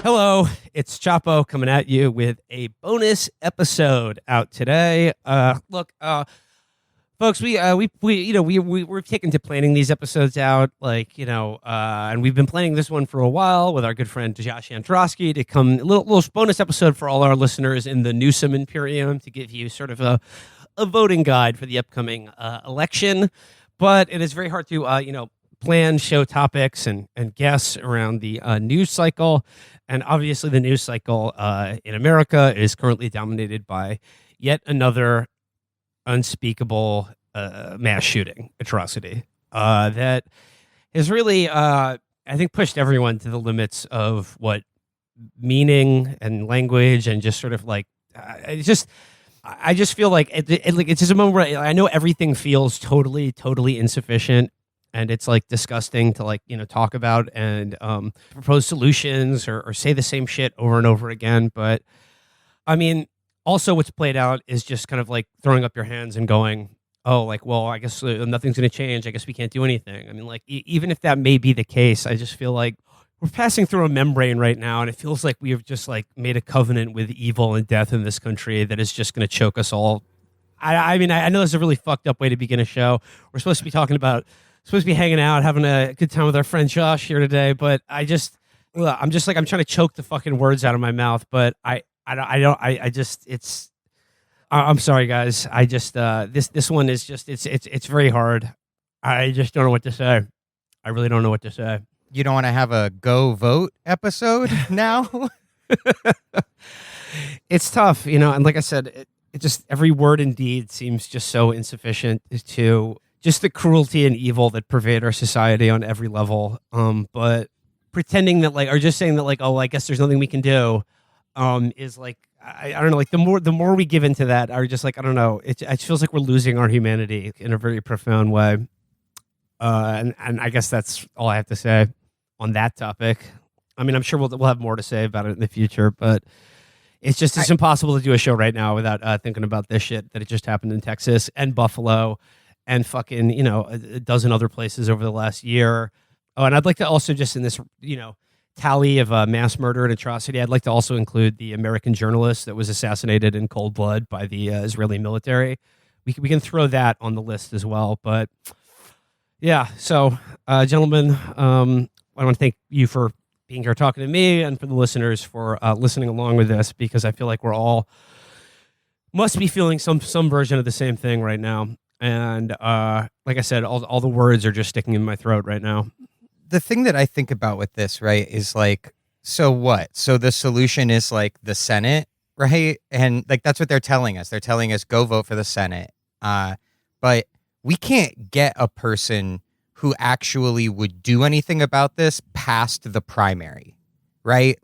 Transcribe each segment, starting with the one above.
Hello, it's Chapo coming at you with a bonus episode out today. Folks, we're taken to planning these episodes out, and we've been planning this one for a while with our good friend Josh Androsky to come a little bonus episode for all our listeners in the Newsom Imperium to give you sort of a voting guide for the upcoming election. But it is very hard to plan show topics and guests around the news cycle. And obviously the news cycle in America is currently dominated by yet another unspeakable mass shooting atrocity that has really, I think, pushed everyone to the limits of what meaning and language and just sort of like, I just feel like it's just a moment where I know everything feels totally insufficient. And it's like disgusting to talk about and propose solutions or say the same shit over and over again. But I mean, also what's played out is just kind of like throwing up your hands and going, oh, well, I guess nothing's going to change. I guess we can't do anything. I mean, even if that may be the case, I just feel like we're passing through a membrane right now. And it feels like we have just made a covenant with evil and death in this country that is just going to choke us all. I mean, I know this is a really fucked up way to begin a show. We're supposed to be talking about supposed to be hanging out, having a good time with our friend Josh here today, but I'm trying to choke the fucking words out of my mouth, but I'm sorry guys. This one is just, it's very hard. I just don't know what to say. I really don't know what to say. You don't want to have a go vote episode now? It's tough, and like I said, it just, every word and deed seems just so insufficient to just the cruelty and evil that pervade our society on every level. But pretending that or just saying that I guess there's nothing we can do, is I don't know, the more we give into that, are just I don't know, it feels like we're losing our humanity in a very profound way. And I guess that's all I have to say on that topic. I mean, I'm sure we'll have more to say about it in the future, but it's impossible to do a show right now without thinking about this shit that it just happened in Texas and Buffalo and fucking, a dozen other places over the last year. Oh, and I'd like to also just in this, tally of mass murder and atrocity, I'd like to also include the American journalist that was assassinated in cold blood by the Israeli military. We can throw that on the list as well. But yeah, so gentlemen, I want to thank you for being here talking to me and for the listeners for listening along with this, because I feel like we're all must be feeling some version of the same thing right now. And like I said, all the words are just sticking in my throat right now. The thing that I think about with this, right, is so what? So the solution is the Senate, right? And that's what they're telling us. They're telling us go vote for the Senate. But we can't get a person who actually would do anything about this past the primary, right?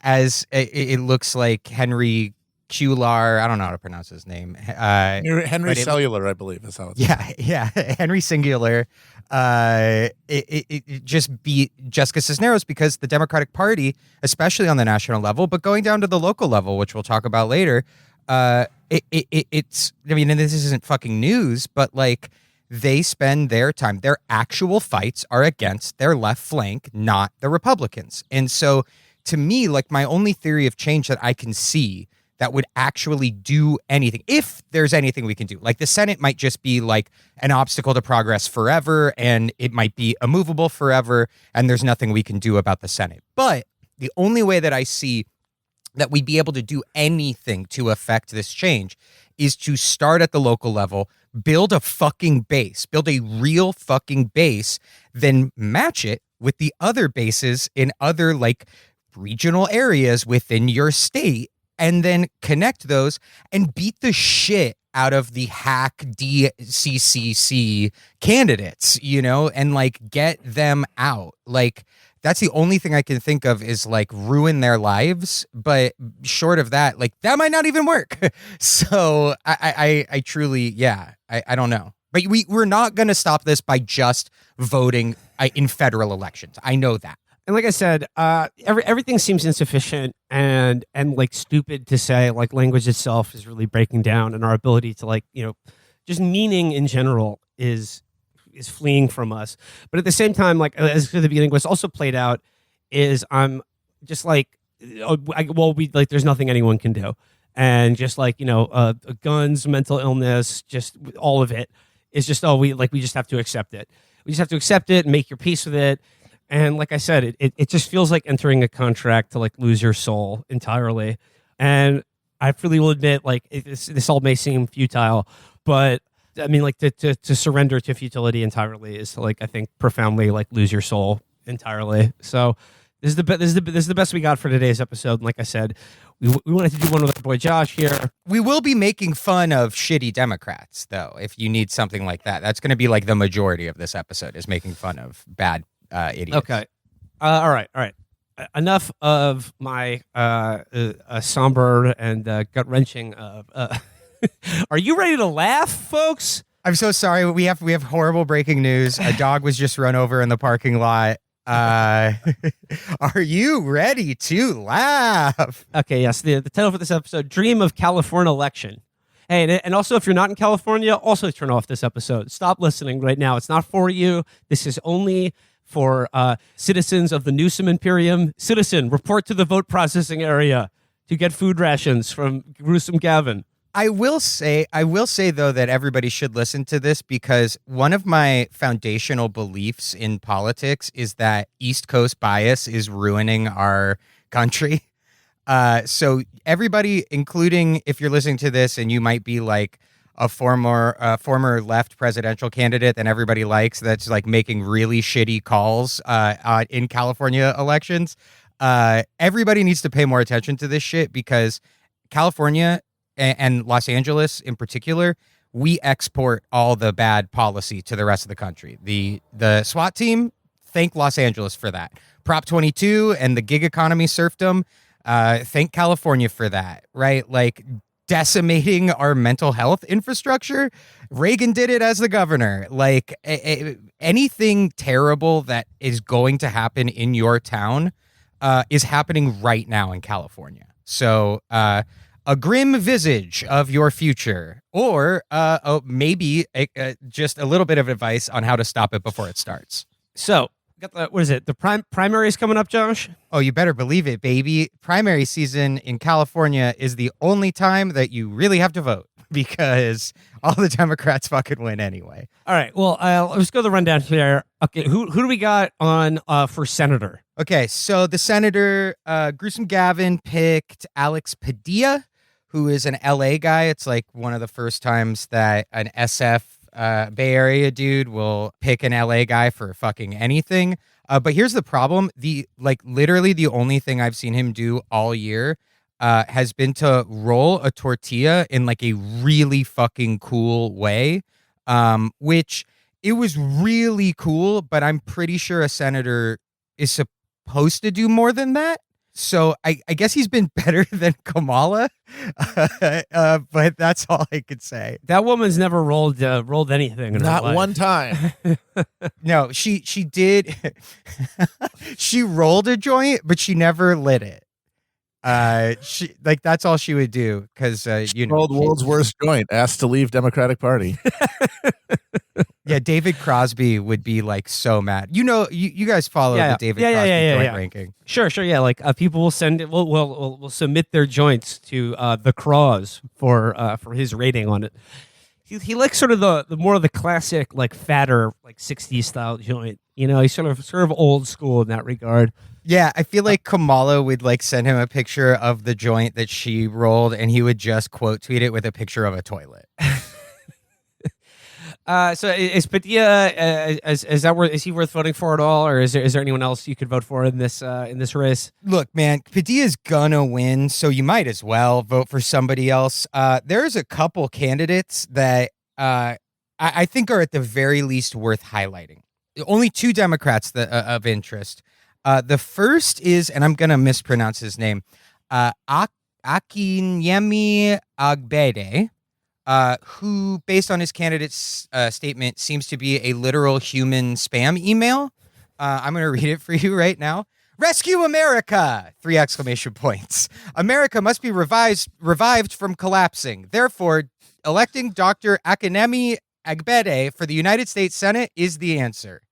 As it looks like Henry Cular, I don't know how to pronounce his name. Henry Cellular, I believe is how it's yeah, Henry Singular. It just beat Jessica Cisneros because the Democratic Party, especially on the national level, but going down to the local level, which we'll talk about later, it's, I mean, and this isn't fucking news, but they spend their time, their actual fights are against their left flank, not the Republicans. And so to me, my only theory of change that I can see that would actually do anything, if there's anything we can do. The Senate might just be an obstacle to progress forever, and it might be immovable forever, and there's nothing we can do about the Senate. But the only way that I see that we'd be able to do anything to affect this change is to start at the local level, build a fucking base, build a real fucking base, then match it with the other bases in other regional areas within your state, and then connect those and beat the shit out of the hack DCCC candidates, and get them out. That's the only thing I can think of is ruin their lives. But short of that, that might not even work. So I truly, I don't know. But we're not going to stop this by just voting in federal elections. I know that. And like I said, everything seems insufficient and stupid to say. Language itself is really breaking down, and our ability to just meaning in general is fleeing from us. But at the same time, as at the beginning, what's also played out is I'm just like, there's nothing anyone can do. And just like, guns, mental illness, just all of it is just, we just have to accept it. We just have to accept it and make your peace with it. And like I said, it just feels like entering a contract to like lose your soul entirely. And I freely will admit, like, this all may seem futile, but I mean, like, to surrender to futility entirely is to, like, I think profoundly like lose your soul entirely. So this is the best we got for today's episode. And like I said, we wanted to do one with our boy Josh here. We will be making fun of shitty Democrats, though. If you need something like that, that's going to be like the majority of this episode is making fun of bad idiots. Okay. All right. Enough of my somber and gut wrenching. Are you ready to laugh, folks? I'm so sorry. We have horrible breaking news. A dog was just run over in the parking lot. Are you ready to laugh? Okay, yes. The title for this episode: Dream of Californilection. Hey, and also, if you're not in California, also turn off this episode. Stop listening right now. It's not for you. This is only for citizens of the Newsom Imperium. Citizen, report to the vote processing area to get food rations from Gruesome Gavin. I will say though that everybody should listen to this because one of my foundational beliefs in politics is that East Coast bias is ruining our country. So everybody, including if you're listening to this and you might be like a former left presidential candidate that everybody likes, that's like making really shitty calls in California elections. Everybody needs to pay more attention to this shit because California and Los Angeles in particular, we export all the bad policy to the rest of the country. The SWAT team, thank Los Angeles for that. Prop 22 and the gig economy serfdom, thank California for that, right? Like decimating our mental health infrastructure. Reagan did it as the governor. Like anything terrible that is going to happen in your town is happening right now in California. So, a grim visage of your future, or maybe just a little bit of advice on how to stop it before it starts. So, got the primaries coming up, Josh? Oh, you better believe it, baby. Primary season in California is the only time that you really have to vote because all the Democrats fucking win anyway. All right, well, let's go to the rundown here. Okay, who do we got on for senator? Okay, so the senator, Gruesome Gavin, picked Alex Padilla, who is an LA guy. It's like one of the first times that an SF Bay Area dude will pick an LA guy for fucking anything. But here's the problem. Literally the only thing I've seen him do all year has been to roll a tortilla in like a really fucking cool way, which it was really cool, but I'm pretty sure a senator is supposed to do more than that. So I guess he's been better than Kamala, but that's all I could say. That woman's never rolled anything in her life. Not one time. No, she did. She rolled a joint, but she never lit it. She that's all she would do because rolled world's worst joint. Asked to leave Democratic Party. Yeah, David Crosby would be like so mad. You guys follow the David Crosby joint ranking. Sure, yeah. Like people will send it. We'll submit their joints to the Cros for his rating on it. He likes sort of the more of the classic like fatter like 60s style joint. He's sort of old school in that regard. Yeah, I feel like Kamala would like send him a picture of the joint that she rolled, and he would just quote tweet it with a picture of a toilet. So is Padilla is he worth voting for at all, or is there anyone else you could vote for in this race? Look, man, Padilla's gonna win, so you might as well vote for somebody else. There's a couple candidates that I think are at the very least worth highlighting. Only two Democrats of interest. The first is, and I'm gonna mispronounce his name, Akinyemi Agbede. Who, based on his candidate's statement, seems to be a literal human spam email. I'm going to read it for you right now. Rescue America! 3 exclamation points. America must be revived from collapsing. Therefore, electing Dr. Akinemi Agbede for the United States Senate is the answer.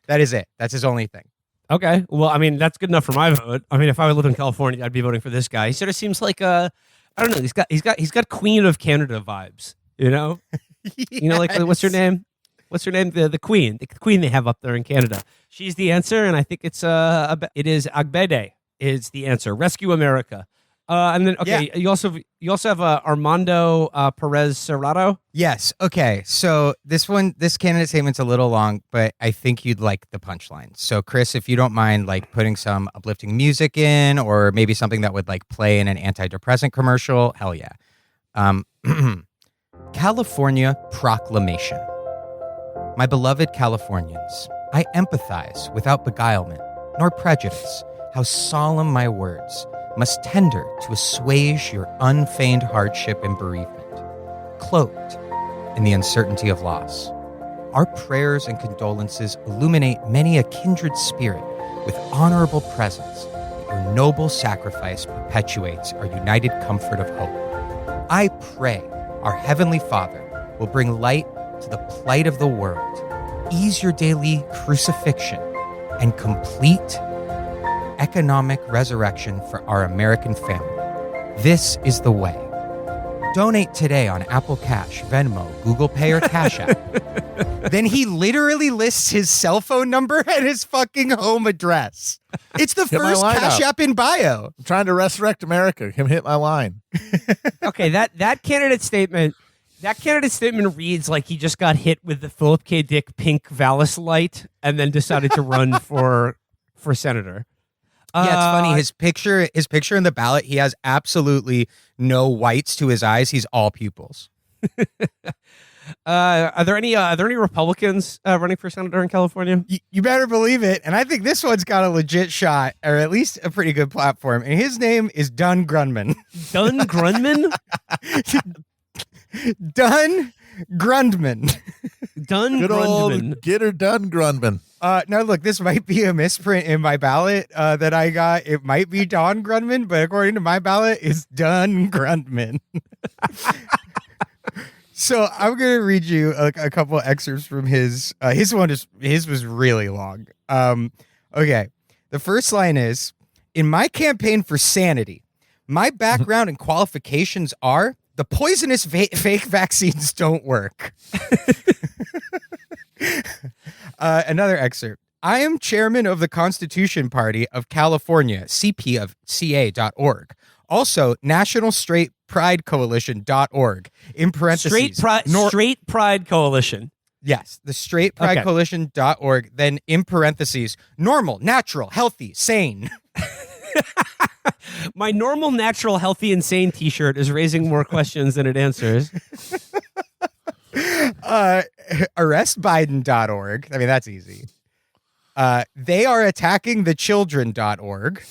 That is it. That's his only thing. Okay. Well, I mean, that's good enough for my vote. I mean, if I would live in California, I'd be voting for this guy. He sort of seems like I don't know. He's got Queen of Canada vibes. You know. You know, like what's her name? What's her name? The Queen. The Queen they have up there in Canada. She's the answer, and I think it is Agbede is the answer. Rescue America. And then you also have Armando Perez Serrato. Yes. Okay. So this candidate statement's a little long, but I think you'd like the punchline. So Chris, if you don't mind, like putting some uplifting music in, or maybe something that would like play in an antidepressant commercial. Hell yeah. California Proclamation. My beloved Californians, I empathize without beguilement nor prejudice how solemn my words must tender to assuage your unfeigned hardship and bereavement, cloaked in the uncertainty of loss. Our prayers and condolences illuminate many a kindred spirit with honorable presence. Your noble sacrifice perpetuates our united comfort of hope. I pray our Heavenly Father will bring light to the plight of the world, ease your daily crucifixion, and complete economic resurrection for our American family. This is the way. Donate today on Apple Cash, Venmo, Google Pay, or Cash App. Then he literally lists his cell phone number and his fucking home address. It's the first Cash App in bio. I'm trying to resurrect America. Him hit my line. Okay, that candidate statement reads like he just got hit with the Philip K. Dick pink Valis light and then decided to run for senator. Yeah, it's funny. His picture in the ballot, he has absolutely no whites to his eyes. He's all pupils. Are there any Republicans running for senator in California? You better believe it. And I think this one's got a legit shot, or at least a pretty good platform. And his name is Dunn Grundman. Dunn Grundman? Dunn Grundman. Dunn Good Grundman. old get her done, Grundman. No, look, this might be a misprint in my ballot that I got. It might be Don Grundman, but according to my ballot, it's Dunn Grundman. So I'm going to read you a couple excerpts from his. His was really long. Okay. The first line is, in my campaign for sanity, my background and qualifications are the poisonous fake vaccines don't work. Another excerpt. I am chairman of the Constitution Party of California, CP of CA.org. Also, National Straight Pride Coalition.org. In parentheses. Straight Pride Coalition. Yes, the Straight Pride Coalition.org. Then in parentheses, normal, natural, healthy, sane. My normal, natural, healthy, and sane t-shirt is raising more questions than it answers. Arrestbiden.org. I mean, that's easy. They are attacking the children.org.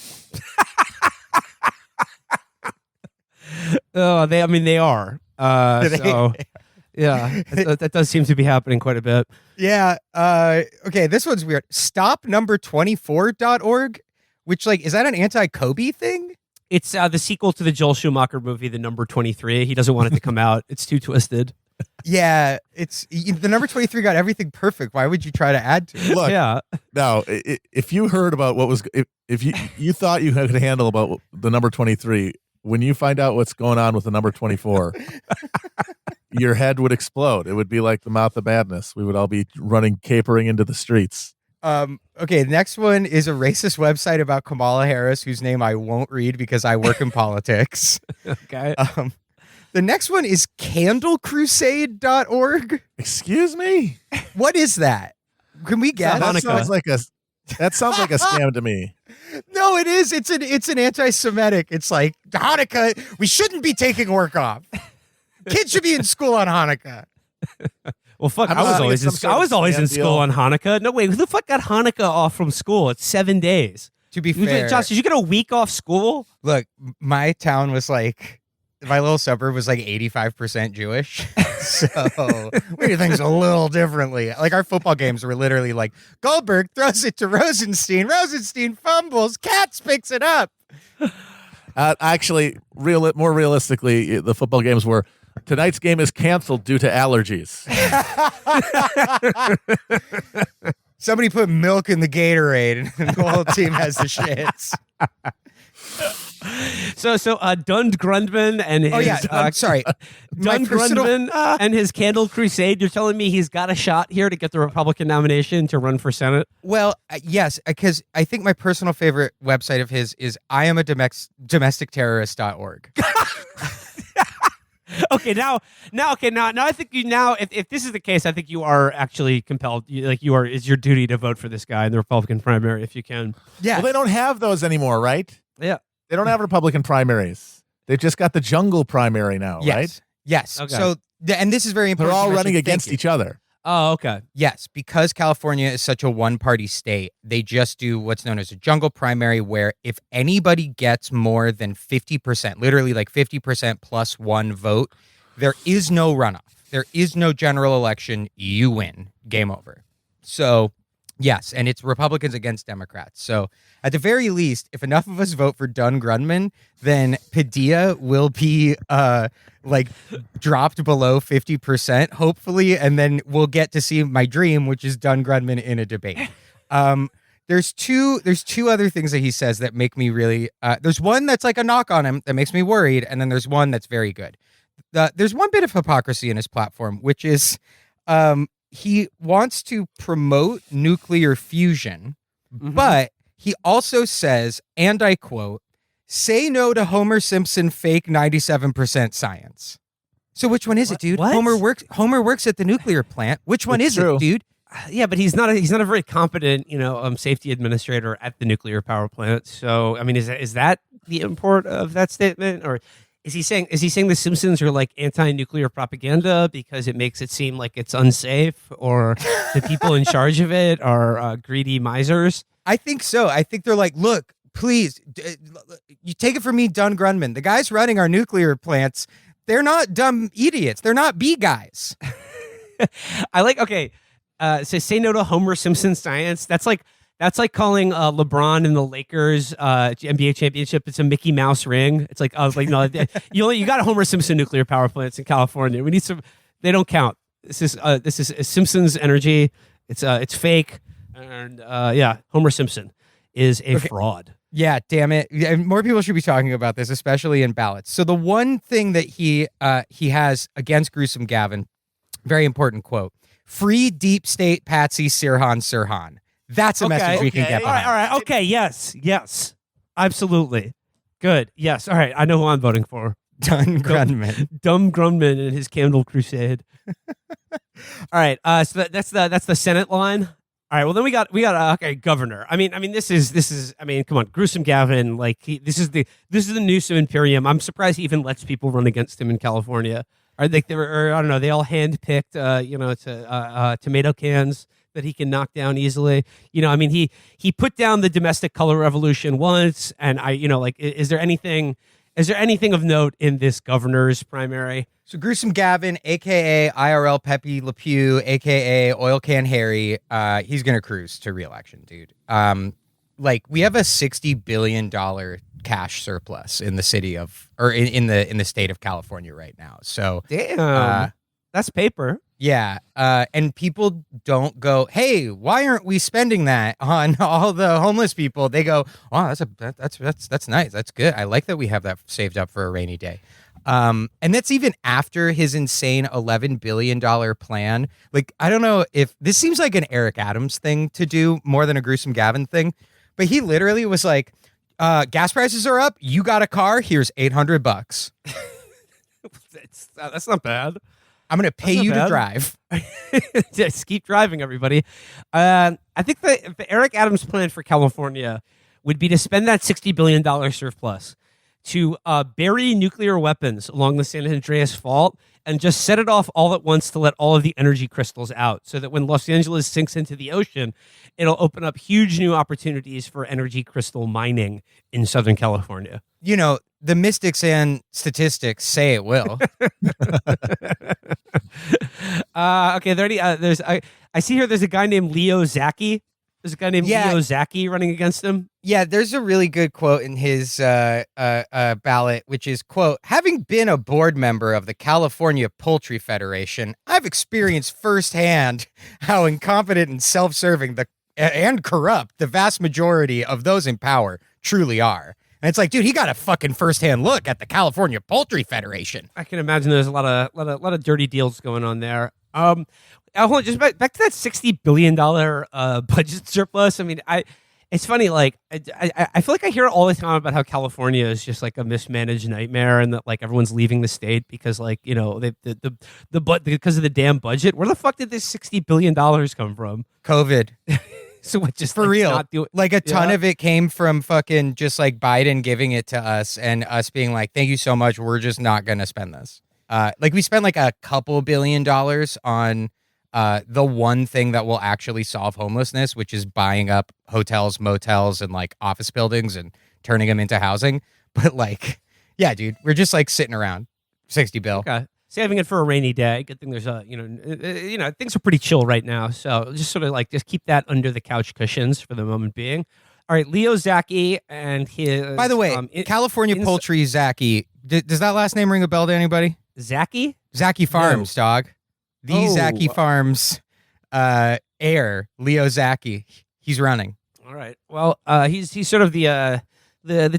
Oh, they are. So, yeah, that does seem to be happening quite a bit. Yeah. Okay, this one's weird. Stopnumber24.org, which, like, is that an anti-Kobe thing? It's the sequel to the Joel Schumacher movie, The Number 23. He doesn't want it to come out. It's too twisted. Yeah, it's the number 23 got everything perfect. Why would you try to add to it? Look, yeah. Now, if you heard about what was, if you thought you could handle about the number 23, when you find out what's going on with the number 24, your head would explode. It would be like the mouth of madness. We would all be capering into the streets. Okay, the next one is a racist website about Kamala Harris, whose name I won't read because I work in politics. Okay. The next one is candlecrusade.org. Excuse me? What is that? Can we guess? That sounds like a scam to me. No, it is. It's an anti-Semitic. It's like Hanukkah. We shouldn't be taking work off. Kids should be in school on Hanukkah. Well, fuck. I was always in school on Hanukkah. No, wait. Who the fuck got Hanukkah off from school? It's 7 days. To be fair, Josh, did you get a week off school? Look, my town was like, my little suburb was like 85% Jewish. So we do things a little differently. Like our football games were literally like, Goldberg throws it to Rosenstein. Rosenstein fumbles. Katz picks it up. Actually, more realistically, the football games were, tonight's game is canceled due to allergies. Somebody put milk in the Gatorade, and the whole team has the shits. So Dund Grundman and his I'm sorry, Dund Grundman and his candle crusade. You're telling me he's got a shot here to get the Republican nomination to run for Senate? Well, yes, because I think my personal favorite website of his is IamAdomesticterrorist.org. Okay, now I think if this is the case, I think you are actually compelled. It's your duty to vote for this guy in the Republican primary if you can. Yeah. Well, they don't have those anymore, right? Yeah. They don't have Republican primaries. They've just got the jungle primary now, Yes. right? Yes. Okay. So, and this is very They're important. all to running mention. against Thank you. each other. Oh, okay. Yes, because California is such a one-party state, they just do what's known as a jungle primary, where if anybody gets more than 50%, literally like 50% plus one vote, there is no runoff. There is no general election. You win. Game over. So, yes, and it's Republicans against Democrats. So, at the very least, if enough of us vote for Dun Grundman, then Padilla will be dropped below 50%, hopefully, and then we'll get to see my dream, which is Dun Grundman in a debate. There's two other things that he says that make me really there's one that's like a knock on him that makes me worried, and then there's one that's very good. There's one bit of hypocrisy in his platform, which is he wants to promote nuclear fusion, but he also says, and I quote, "Say no to Homer Simpson fake 97% science." So which one is it, dude? What? Homer works at the nuclear plant. Which one is it, dude? Yeah, but he's not a very competent, safety administrator at the nuclear power plant. So, I mean, is that the import of that statement, or is he saying the Simpsons are like anti-nuclear propaganda because it makes it seem like it's unsafe, or the people in charge of it are greedy misers? I think so. I think they're like, look, please, you take it from me, Dun Grundman. The guys running our nuclear plants, they're not dumb idiots. They're not B guys. So say no to Homer Simpson science. That's like calling LeBron and the Lakers NBA championship. It's a Mickey Mouse ring. It's like no, you got a Homer Simpson nuclear power plants in California. We need some. They don't count. This is Simpsons energy. It's fake. And Homer Simpson is a fraud. Yeah, damn it. And more people should be talking about this, especially in ballots. So the one thing that he has against Gruesome Gavin, very important quote: "Free deep state Patsy Sirhan. That's a message we can get behind. All right. Okay. Yes. Absolutely. Good. Yes. All right. I know who I'm voting for. Dun Grundman. Dumb Grundman and his candle crusade. All right. So that's the Senate line. All right. Well, then we got governor. I mean, this is. I mean, come on, Gruesome Gavin. This is the Newsom Imperium. I'm surprised he even lets people run against him in California. I don't know. They all handpicked, tomato cans that he can knock down easily. He put down the domestic color revolution once, and is there anything of note in this governor's primary? So Gruesome Gavin, a.k.a. IRL Pepe Le Pew, a.k.a. Oil Can Harry, he's going to cruise to re-election, dude. We have a $60 billion cash surplus in the city of, or in the state of California right now. So damn, that's paper. Yeah. And people don't go, hey, why aren't we spending that on all the homeless people? They go, oh, that's nice. That's good. I like that we have that saved up for a rainy day. And that's even after his insane $11 billion plan. I don't know if this seems like an Eric Adams thing to do more than a Gruesome Gavin thing, but he literally was like, gas prices are up. You got a car. Here's $800. That's not bad. I'm going to pay you to drive. Just keep driving, everybody. I think the Eric Adams plan for California would be to spend that $60 billion surplus to bury nuclear weapons along the San Andreas Fault and just set it off all at once to let all of the energy crystals out, so that when Los Angeles sinks into the ocean, it'll open up huge new opportunities for energy crystal mining in Southern California. The mystics and statistics say it will. Okay, I see here there's a guy named Leo Zaki. There's a guy named Leo Zaki running against him. Yeah, there's a really good quote in his ballot, which is, quote, "Having been a board member of the California Poultry Federation, I've experienced firsthand how incompetent and self-serving the and corrupt. The vast majority of those in power truly are. And it's like, dude, he got a fucking firsthand look at the California Poultry Federation. I can imagine there's a lot of dirty deals going on there. Hold on, just back to that $60 billion budget surplus. I mean, it's funny, like I feel like I hear all the time about how California is just like a mismanaged nightmare, and that like everyone's leaving the state because like because of the damn budget. Where the fuck did this $60 billion come from? COVID. So what, just for like, real, not do it? like a ton of it came from fucking just like Biden giving it to us and us being like, thank you so much. We're just not going to spend this. Like we spent like a couple $1 billion on the one thing that will actually solve homelessness, which is buying up hotels, motels, and like office buildings and turning them into housing. But like, yeah, dude, we're just like sitting around. 60 bill. Okay. Saving it for a rainy day. Good thing there's things are pretty chill right now. So just sort of like just keep that under the couch cushions for the moment being. All right, Leo Zaki and his. By the way, California Poultry Zaki. Does that last name ring a bell to anybody? Zaki? Zaki Farms, dog. The Zaki Farms heir, Leo Zaki. He's running. All right. Well, he's sort of the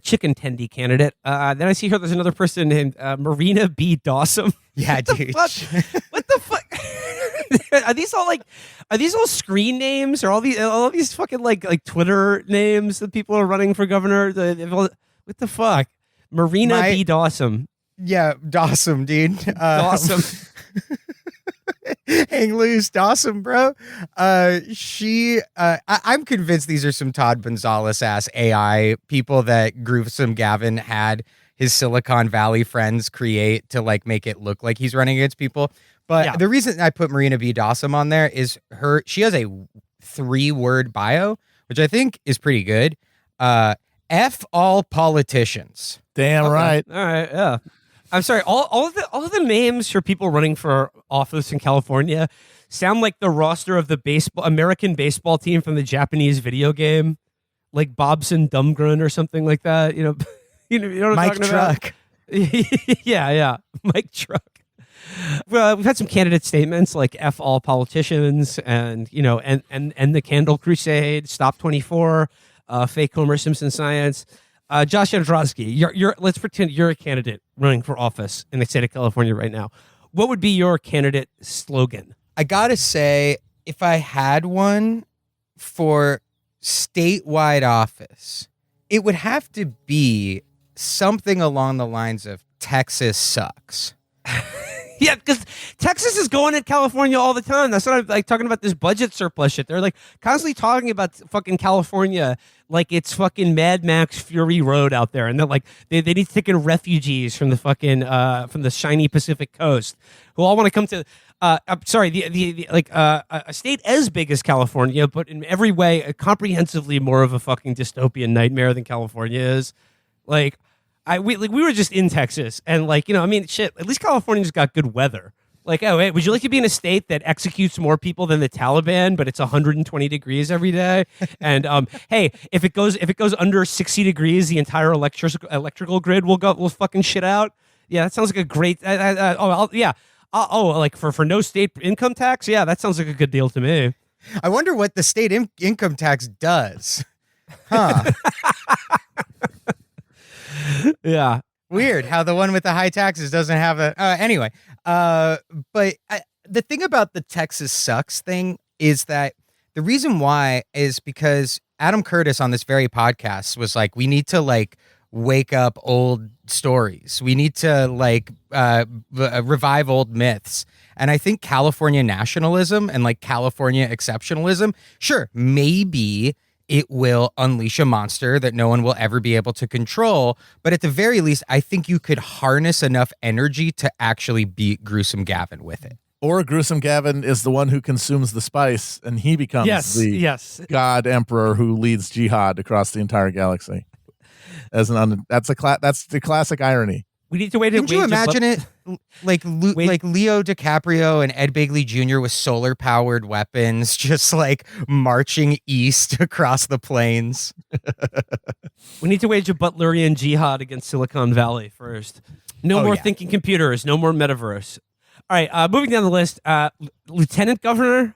chicken tendy candidate. Then I see here there's another person named Marina B. Dawson. Yeah, dude. What the fuck? Are these all screen names, or all these fucking like Twitter names that people are running for governor? What the fuck? Marina B. Dawson. Yeah, Dawson, dude. Dawson. Hang loose, Dawson, bro. I'm convinced these are some Todd Gonzalez ass AI people that Gruesome Gavin had his Silicon Valley friends create to like make it look like he's running against people. But the reason I put Marina B. Dawson on there is she has a 3-word bio, which I think is pretty good. F all politicians. Damn right. All right, yeah. I'm sorry. All of the names for people running for office in California sound like the roster of the American baseball team from the Japanese video game, like Bobson Dumgren or something like that. You know what I'm Mike talking Truck. About? yeah, Mike Truck. Well, we've had some candidate statements like "F all politicians" and and the Candle Crusade, Stop 24, fake Homer Simpson science. Josh Androsky, let's pretend you're a candidate running for office in the state of California right now. What would be your candidate slogan? I gotta say, if I had one for statewide office, it would have to be something along the lines of Texas sucks. Yeah, because Texas is going at California all the time. That's what I'm like talking about, this budget surplus shit. They're like constantly talking about fucking California like it's fucking Mad Max Fury Road out there, and they're like they need to take in refugees from the fucking from the shiny Pacific coast who all want to come to. I'm sorry, a state as big as California, but in every way comprehensively more of a fucking dystopian nightmare than California is. Like. We were just in Texas, and shit, at least California's got good weather. Like, oh, hey, would you like to be in a state that executes more people than the Taliban, but it's 120 degrees every day? And hey, if it goes under 60 degrees, the entire electrical grid will fucking shit out. Yeah, that sounds like a great. Like for no state income tax. Yeah, that sounds like a good deal to me. I wonder what the state income tax does. Huh. Yeah. Weird how the one with the high taxes doesn't have a... anyway, but the thing about the Texas sucks thing is that the reason why is because Adam Curtis on this very podcast was like, we need to like wake up old stories. We need to like revive old myths. And I think California nationalism and like California exceptionalism, sure, maybe it will unleash a monster that no one will ever be able to control. But at the very least, I think you could harness enough energy to actually beat Gruesome Gavin with it. Or Gruesome Gavin is the one who consumes the spice, and he becomes the god emperor who leads jihad across the entire galaxy. That's the classic irony. We need to wait. Could you imagine it like Leo DiCaprio and Ed Begley Jr. with solar powered weapons, just like marching east across the plains? We need to wage a Butlerian jihad against Silicon Valley first. No more thinking computers. No more metaverse. All right, moving down the list. Lieutenant Governor.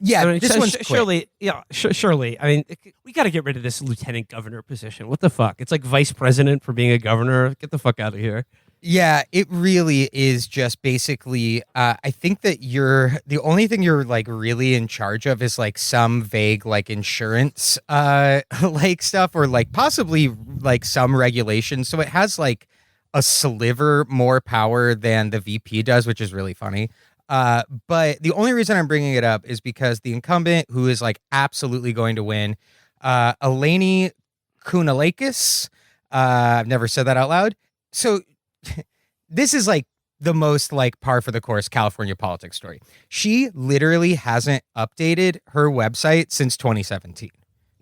Yeah, I mean, this one's quick. surely, surely. I mean, we got to get rid of this lieutenant governor position. What the fuck? It's like vice president for being a governor. Get the fuck out of here. Yeah, it really is just basically, I think that the only thing you're like really in charge of is like some vague like insurance like stuff, or like possibly like some regulation. So it has like a sliver more power than the VP does, which is really funny. But the only reason I'm bringing it up is because the incumbent, who is like absolutely going to win, Eleni Kounalakis, I've never said that out loud. So this is like the most like par for the course California politics story. She literally hasn't updated her website since 2017.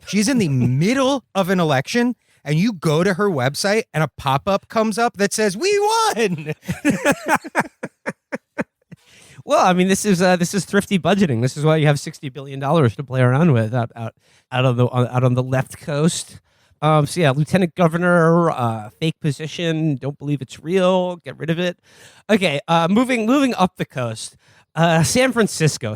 She's in the middle of an election, and you go to her website and a pop-up comes up that says, "We won." Well, I mean, this is thrifty budgeting. This is why you have $60 billion to play around with out on the left coast. So yeah, lieutenant governor, fake position. Don't believe it's real. Get rid of it. Okay, moving up the coast. San Francisco,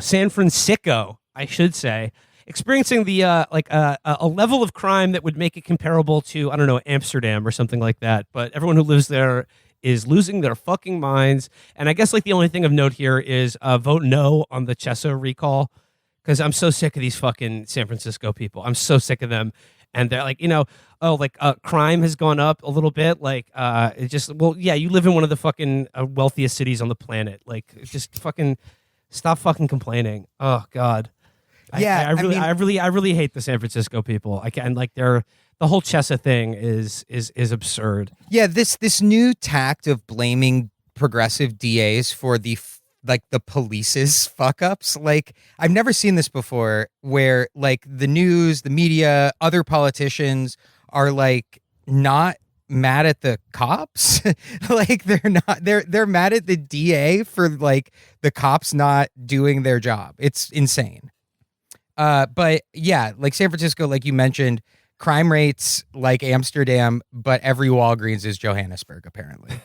I should say, experiencing the a level of crime that would make it comparable to, I don't know, Amsterdam or something like that. But everyone who lives there is losing their fucking minds. And I guess like the only thing of note here is vote no on the Chesso recall, because I'm so sick of these fucking San Francisco people. I'm so sick of them. And they're like, crime has gone up a little bit. Like, it just, well, yeah, you live in one of the fucking wealthiest cities on the planet. Like, just fucking stop fucking complaining. Oh God. Yeah, I really hate the San Francisco people. I can like the whole Chesa thing is absurd. Yeah, this new tact of blaming progressive DAs for the police's fuck ups. Like, I've never seen this before, where like the news, the media, other politicians are like not mad at the cops. Like they're mad at the DA for like the cops not doing their job. It's insane. But yeah, like San Francisco, like you mentioned, crime rates like Amsterdam, but every Walgreens is Johannesburg, apparently.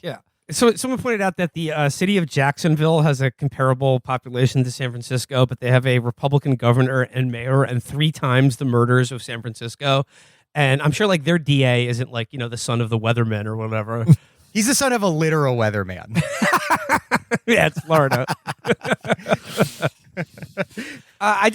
Yeah. So someone pointed out that the city of Jacksonville has a comparable population to San Francisco, but they have a Republican governor and mayor and 3 times the murders of San Francisco. And I'm sure like their DA isn't like, the son of the weatherman or whatever. He's the son of a literal weatherman. Yeah, it's Florida. I would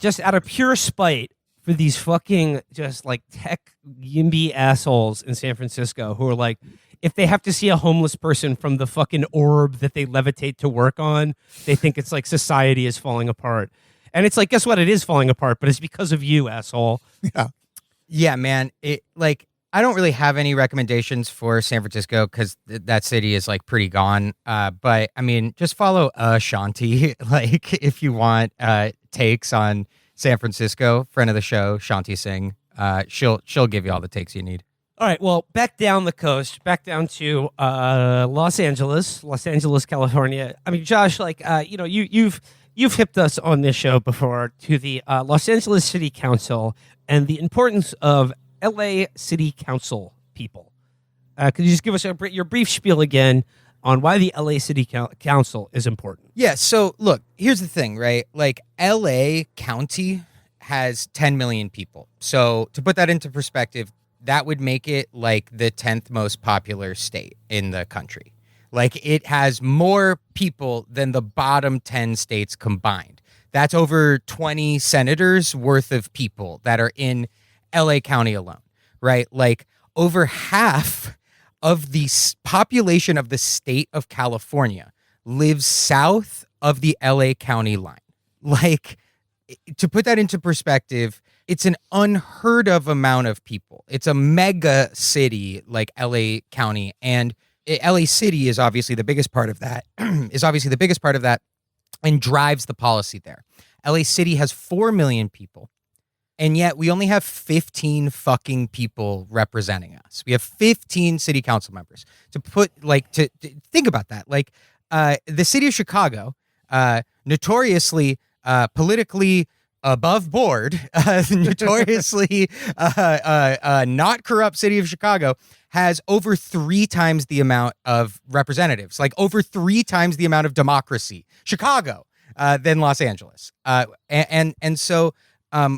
just out of pure spite for these fucking just like tech yimby assholes in San Francisco who are like, if they have to see a homeless person from the fucking orb that they levitate to work on, they think it's like society is falling apart. And it's like, guess what? It is falling apart, but it's because of you, asshole. Yeah. Yeah, man. I don't really have any recommendations for San Francisco because that city is like pretty gone. But I mean, just follow Shanti, like if you want takes on San Francisco. Friend of the show, Shanti Singh. She'll give you all the takes you need. All right, well, back down the coast, back down to Los Angeles, California. I mean, Josh, like you've hipped us on this show before to the Los Angeles City Council and the importance of LA City Council people. Could you just give us your brief spiel again on why the LA City Council is important? Yeah, so look, here's the thing, right? Like LA County has 10 million people. So to put that into perspective, that would make it like the 10th most popular state in the country. Like it has more people than the bottom 10 states combined. That's over 20 senators worth of people that are in LA County alone, right? Like over half of the population of the state of California lives south of the LA County line. Like, to put that into perspective, it's an unheard of amount of people. It's a mega city like LA County, and LA City is obviously the biggest part of that, and drives the policy there. LA City has 4 million people, and yet we only have 15 fucking people representing us. We have 15 city council members. To think about that, like the city of Chicago, notoriously politically above board, notoriously not corrupt city of Chicago, has over 3 times the amount of representatives, like over 3 times the amount of democracy. Chicago, than Los Angeles. And so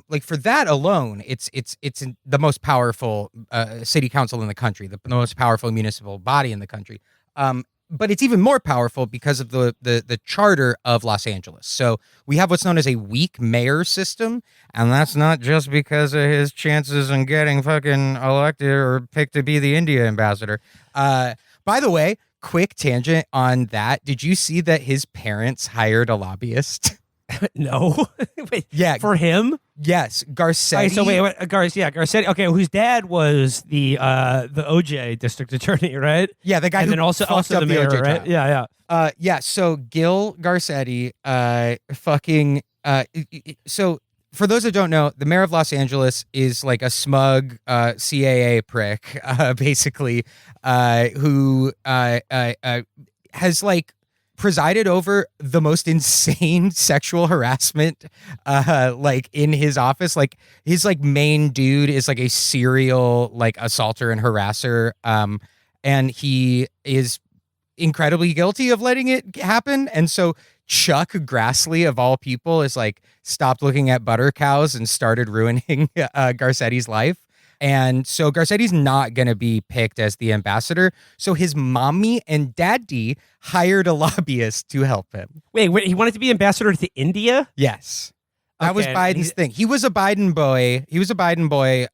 like for that alone, it's the most powerful city council in the country, the most powerful municipal body in the country. But it's even more powerful because of the charter of Los Angeles. So we have what's known as a weak mayor system, and that's not just because of his chances in getting fucking elected or picked to be the India ambassador. By the way, quick tangent on that. Did you see that his parents hired a lobbyist? No. Wait, Yeah. for him? Yes, Garcetti. Okay, so wait, Garcetti. Okay, whose dad was the OJ district attorney, right? Yeah, the guy And who then also fucked the up mayor, OJ right? trial. Yeah. Yeah, so Gil Garcetti, so for those that don't know, the mayor of Los Angeles is like a smug CAA prick, basically, who has like presided over the most insane sexual harassment like in his office. Like his like main dude is like a serial like assaulter and harasser, and he is incredibly guilty of letting it happen. And so Chuck Grassley, of all people, is like stopped looking at butter cows and started ruining Garcetti's life. And so Garcetti's not going to be picked as the ambassador. So his mommy and daddy hired a lobbyist to help him. Wait, he wanted to be ambassador to India? Yes. That was Okay, Biden's thing. He was a Biden boy.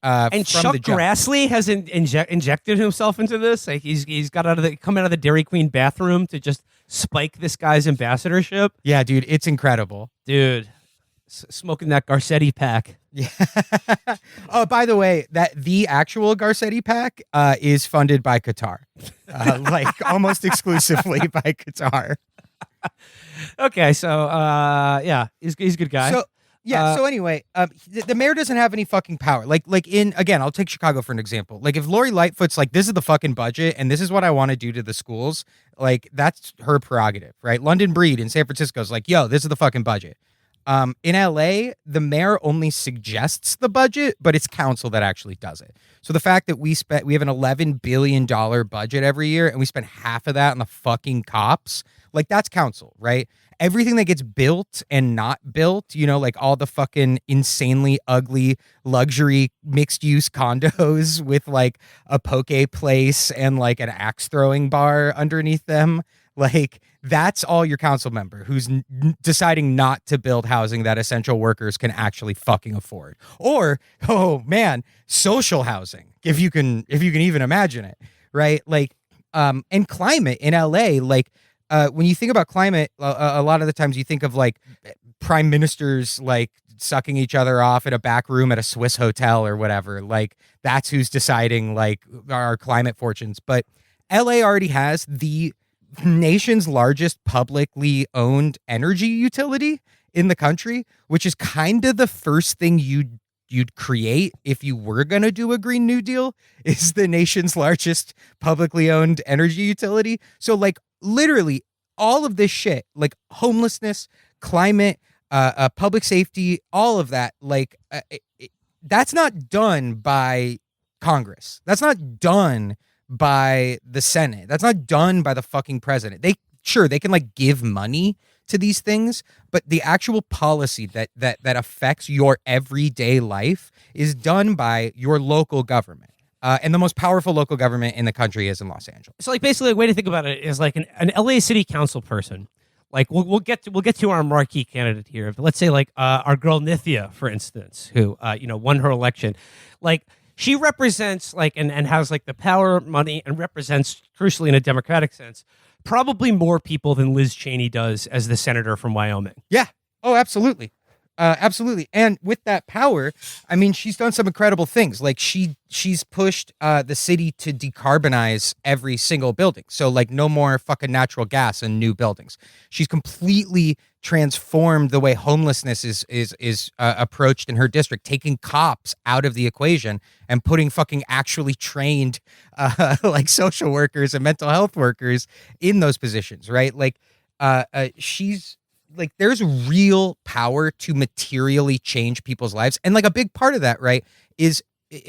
And from Chuck the jump. Grassley has injected himself into this. Like he's got come out of the Dairy Queen bathroom to just spike this guy's ambassadorship. Yeah, dude, it's incredible. Dude, smoking that Garcetti pack. Yeah. Oh, by the way, that the actual Garcetti pack is funded by Qatar, like almost exclusively by Qatar. Okay, so yeah, he's a good guy. So yeah. So anyway, the mayor doesn't have any fucking power. Like again, I'll take Chicago for an example. Like if Lori Lightfoot's like, this is the fucking budget and this is what I want to do to the schools, like that's her prerogative, right? London Breed in San Francisco's like, yo, this is the fucking budget. In LA, the mayor only suggests the budget, but it's council that actually does it. So the fact that we have an $11 billion budget every year and we spend half of that on the fucking cops, like that's council, right? Everything that gets built and not built, you know, like all the fucking insanely ugly luxury mixed use condos with like a poke place and like an axe throwing bar underneath them. Like that's all your council member who's deciding not to build housing that essential workers can actually fucking afford. Or, oh man, social housing, if you can even imagine it, right? Like, and climate in LA, like, when you think about climate, a lot of the times you think of like prime ministers like sucking each other off at a back room at a Swiss hotel or whatever. Like that's who's deciding like our climate fortunes. But LA already has the nation's largest publicly owned energy utility in the country, which is kind of the first thing you'd create if you were going to do a Green New Deal, is the nation's largest publicly owned energy utility. So like literally all of this shit, like homelessness, climate, public safety, all of that, like that's not done by Congress. That's not done by the Senate. That's not done by the fucking president. They can like give money to these things, but the actual policy that affects your everyday life is done by your local government. And the most powerful local government in the country is in Los Angeles. So like basically a way to think about it is like an LA city council person. Like we'll get to our marquee candidate here. But let's say like our girl Nithya, for instance, who won her election. Like she represents like and has like the power, money, and represents, crucially in a democratic sense, probably more people than Liz Cheney does as the senator from Wyoming. Yeah. Oh, absolutely. Absolutely. And with that power, I mean, she's done some incredible things. Like she's pushed the city to decarbonize every single building. So like no more fucking natural gas in new buildings. She's completely transformed the way homelessness is approached in her district, taking cops out of the equation and putting fucking actually trained like social workers and mental health workers in those positions, right? Like she's like, there's real power to materially change people's lives. And like a big part of that, right, is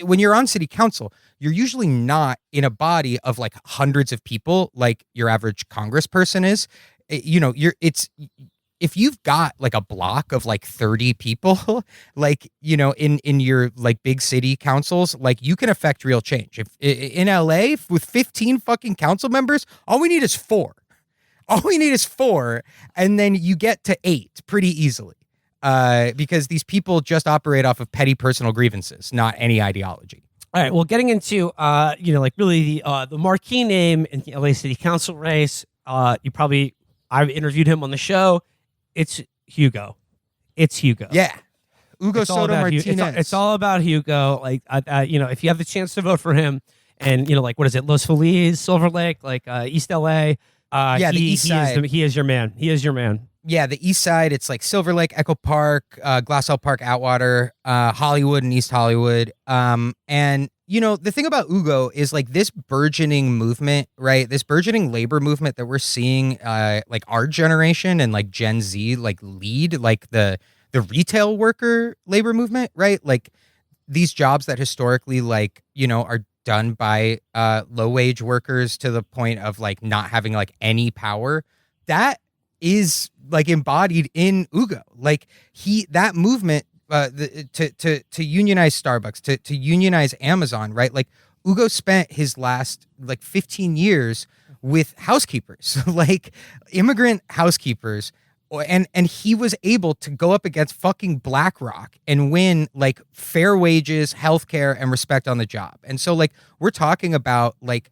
when you're on city council, you're usually not in a body of like hundreds of people like your average congressperson is. You know, it's if you've got like a block of like 30 people, like, you know, in your like big city councils, like you can affect real change. If in LA with 15 fucking council members, all we need is 4. All we need is 4, and then you get to 8 pretty easily. Because these people just operate off of petty personal grievances, not any ideology. All right. Well, getting into you know, like really the marquee name in the LA City Council race. I've interviewed him on the show. It's Hugo. It's Hugo. Yeah, Hugo It's all Soto about Martinez. It's all about Hugo. Like, you know, if you have the chance to vote for him, and you know, like, what is it, Los Feliz, Silver Lake, like East LA. The East Side. He is your man. He is your man. Yeah, the East Side. It's like Silver Lake, Echo Park, Glassell Park, Atwater, Hollywood, and East Hollywood. And you know, the thing about Hugo is like this burgeoning movement, right? This burgeoning labor movement that we're seeing, like our generation and like Gen Z, like lead, like the retail worker labor movement, right? Like these jobs that historically, like, you know, are done by low wage workers to the point of like not having like any power. That is like embodied in Hugo. Like that movement to unionize Starbucks, to unionize Amazon, right? Like Hugo spent his last like 15 years with housekeepers, like immigrant housekeepers. And he was able to go up against fucking BlackRock and win like fair wages, healthcare, and respect on the job. And so like we're talking about like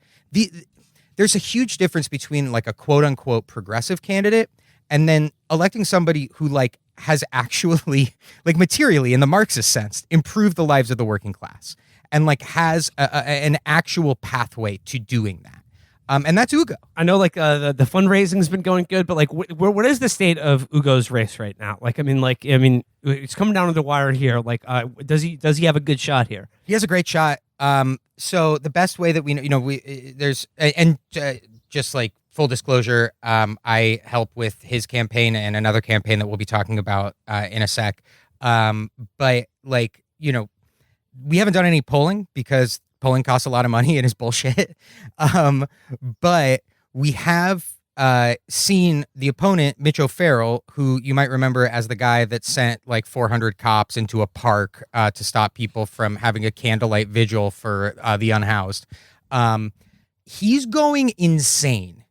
there's a huge difference between like a quote unquote progressive candidate and then electing somebody who like has actually like materially in the Marxist sense improved the lives of the working class and like has an actual pathway to doing that. And that's Hugo. I know, like the fundraising's been going good, but like, what is the state of Hugo's race right now? Like, I mean, it's coming down to the wire here. Like, does he have a good shot here? He has a great shot. So the best way that we know, you know, just like full disclosure, I help with his campaign and another campaign that we'll be talking about in a sec. But like, you know, we haven't done any polling because polling costs a lot of money and is bullshit. But we have seen the opponent, Mitch O'Farrell, who you might remember as the guy that sent like 400 cops into a park to stop people from having a candlelight vigil for the unhoused. He's going insane.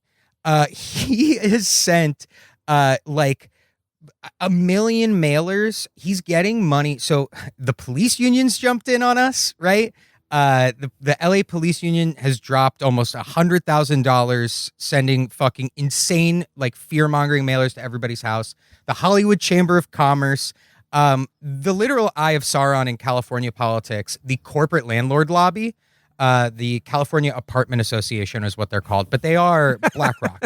He has sent like 1 million mailers. He's getting money. So the police unions jumped in on us, right? The LA police union has dropped almost $100,000 sending fucking insane, like fear-mongering mailers to everybody's house. The Hollywood Chamber of Commerce, the literal eye of Sauron in California politics, the corporate landlord lobby, the California Apartment Association is what they're called, but they are BlackRock.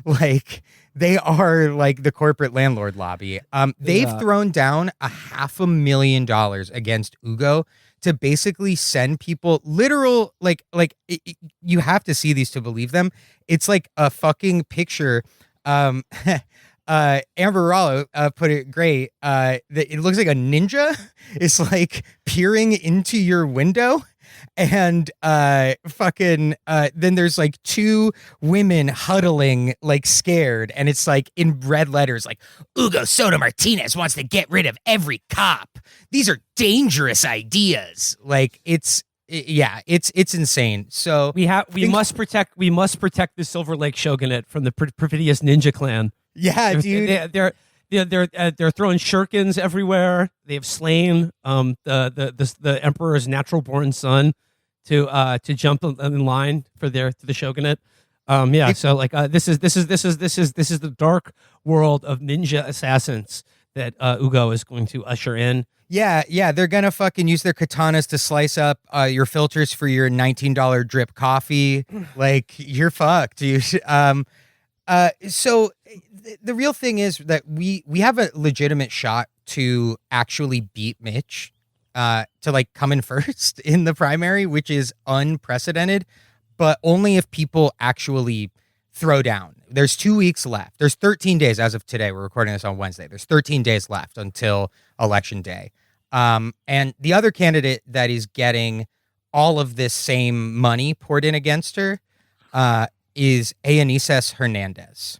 Like they are like the corporate landlord lobby. They've thrown down $500,000 against Hugo to basically send people literal, you have to see these to believe them. It's like a fucking picture. Amber Rollo put it great. It looks like a ninja is like peering into your window. And then there's like 2 women huddling like scared, and it's like in red letters like Hugo Soto Martinez wants to get rid of every cop. These are dangerous ideas. Like it's insane. So we must protect the Silver Lake Shogunate from the perfidious ninja clan. Yeah, dude. They're throwing shurikens everywhere. They have slain the emperor's natural born son to jump in line for the shogunate. So like this is the dark world of ninja assassins that Hugo is going to usher in. Yeah, they're gonna fucking use their katanas to slice up your filters for your $19 drip coffee. Like you're fucked, dude. So the real thing is that we have a legitimate shot to actually beat Mitch, to like come in first in the primary, which is unprecedented, but only if people actually throw down. There's 2 weeks left. There's 13 days as of today. We're recording this on Wednesday. There's 13 days left until election day. And the other candidate that is getting all of this same money poured in against her is Eunices Hernandez.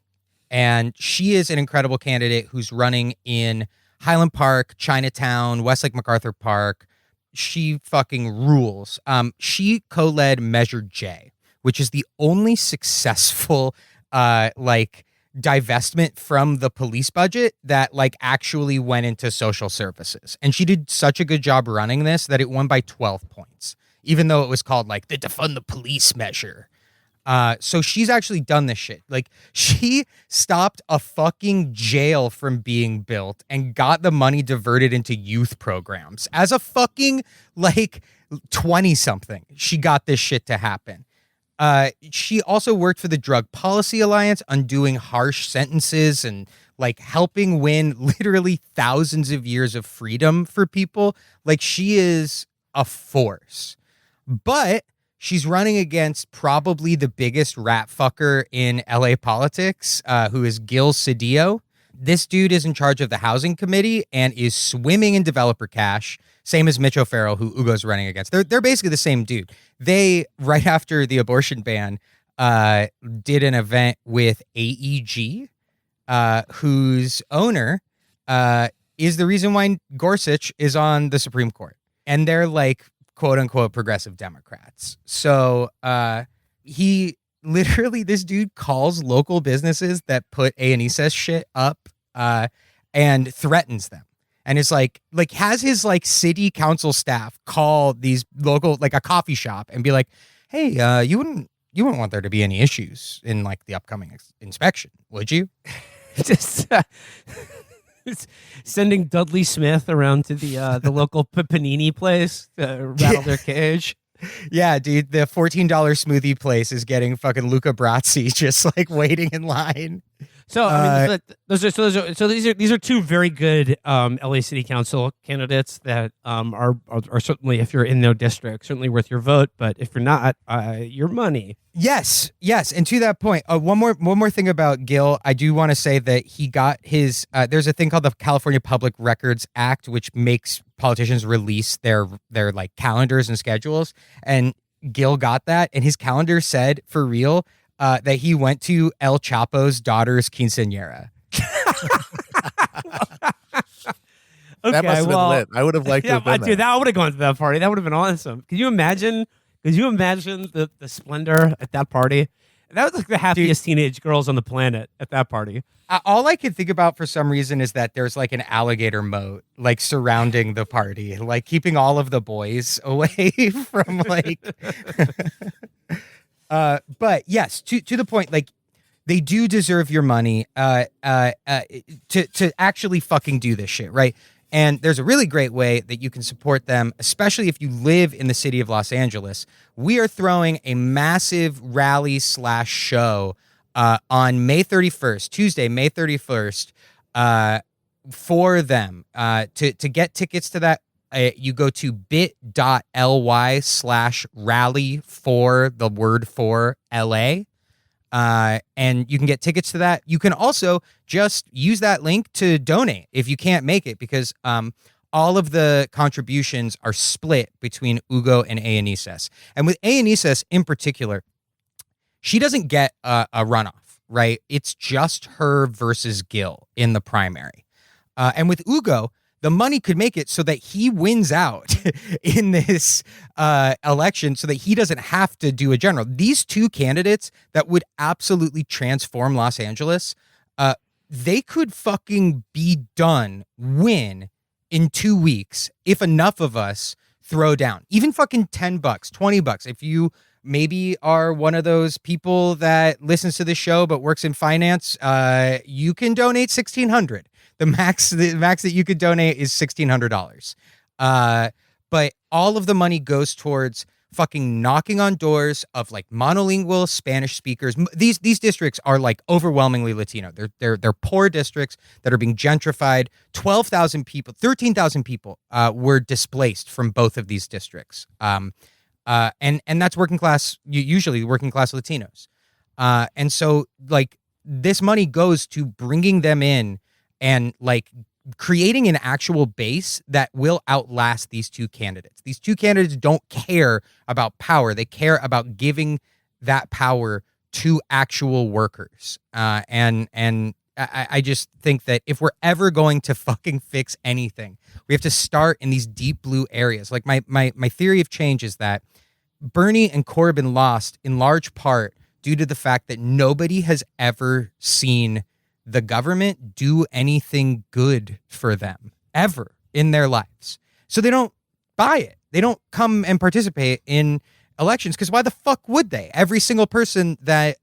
And she is an incredible candidate who's running in Highland Park, Chinatown, Westlake MacArthur Park. She fucking rules. She co-led Measure J, which is the only successful divestment from the police budget that like actually went into social services. And she did such a good job running this that it won by 12 points, even though it was called like the defund the police measure. So she's actually done this shit. Like she stopped a fucking jail from being built and got the money diverted into youth programs as a fucking like 20 something. She got this shit to happen. She also worked for the Drug Policy Alliance, undoing harsh sentences and like helping win literally thousands of years of freedom for people. Like she is a force, but she's running against probably the biggest rat fucker in LA politics, who is Gil Cedillo. This dude is in charge of the housing committee and is swimming in developer cash. Same as Mitch O'Farrell, who Ugo's running against. They're basically the same dude. They, right after the abortion ban, did an event with AEG, whose owner is the reason why Gorsuch is on the Supreme Court. And they're like, quote unquote, progressive Democrats. So he literally, this dude calls local businesses that put A&E shit up and threatens them. And it's like has his like city council staff call these local, like a coffee shop and be like, hey, you wouldn't want there to be any issues in like the upcoming inspection, would you? Just sending Dudley Smith around to the local panini place to rattle their cage. Yeah, dude, the $14 smoothie place is getting fucking Luca Brazzi just like waiting in line. So I mean, these are two very good LA City Council candidates that are certainly, if you're in their district, certainly worth your vote. But if you're not, your money. Yes. And to that point, one more thing about Gil, I do want to say that he got his. There's a thing called the California Public Records Act, which makes politicians release their like calendars and schedules, and Gil got that, and his calendar said for real that he went to El Chapo's daughter's quinceañera. Okay, that must have been lit. I would have liked to have been dude, there. I would have gone to that party. That would have been awesome. Could you imagine the splendor at that party? That was like the happiest teenage girls on the planet at that party. All I can think about for some reason is that there's like an alligator moat like surrounding the party, like keeping all of the boys away from like. But yes, to the point, like they do deserve your money to actually fucking do this shit, right? And there's a really great way that you can support them, especially if you live in the city of Los Angeles. We are throwing a massive rally/show on May 31st, Tuesday, May 31st, for them. To get tickets to that, you go to bit.ly/rally for the word for LA. And you can get tickets to that. You can also just use that link to donate if you can't make it, because all of the contributions are split between Ugo and A&ESS. And with A&ESS in particular, she doesn't get a runoff, right? It's just her versus Gil in the primary. And with Ugo, the money could make it so that he wins out in this election so that he doesn't have to do a general. These two candidates that would absolutely transform Los Angeles, they could fucking be done, win in 2 weeks if enough of us throw down. Even fucking $10, $20. If you maybe are one of those people that listens to this show but works in finance, you can donate $1,600. The max that you could donate is $1,600. But all of the money goes towards fucking knocking on doors of like monolingual Spanish speakers. These districts are like overwhelmingly Latino. They're poor districts that are being gentrified. 12,000 people, 13,000 people were displaced from both of these districts. And that's working class, usually working class Latinos. And so like this money goes to bringing them in and like creating an actual base that will outlast these two candidates. These two candidates don't care about power. They care about giving that power to actual workers. And I just think that if we're ever going to fucking fix anything, we have to start in these deep blue areas. Like my theory of change is that Bernie and Corbin lost in large part due to the fact that nobody has ever seen the government do anything good for them ever in their lives. So they don't buy it. They don't come and participate in elections because why the fuck would they? Every single person that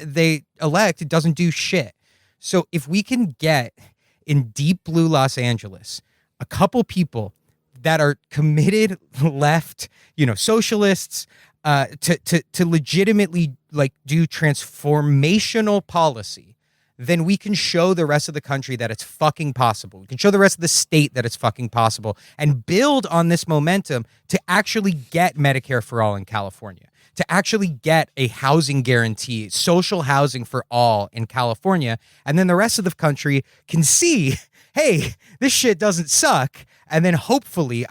they elect doesn't do shit. So if we can get in deep blue Los Angeles a couple people that are committed left, socialists, to legitimately like do transformational policy, then we can show the rest of the country that it's fucking possible. We can show the rest of the state that it's fucking possible and build on this momentum to actually get Medicare for all in California, to actually get a housing guarantee, social housing for all in California. And then the rest of the country can see, hey, this shit doesn't suck. And then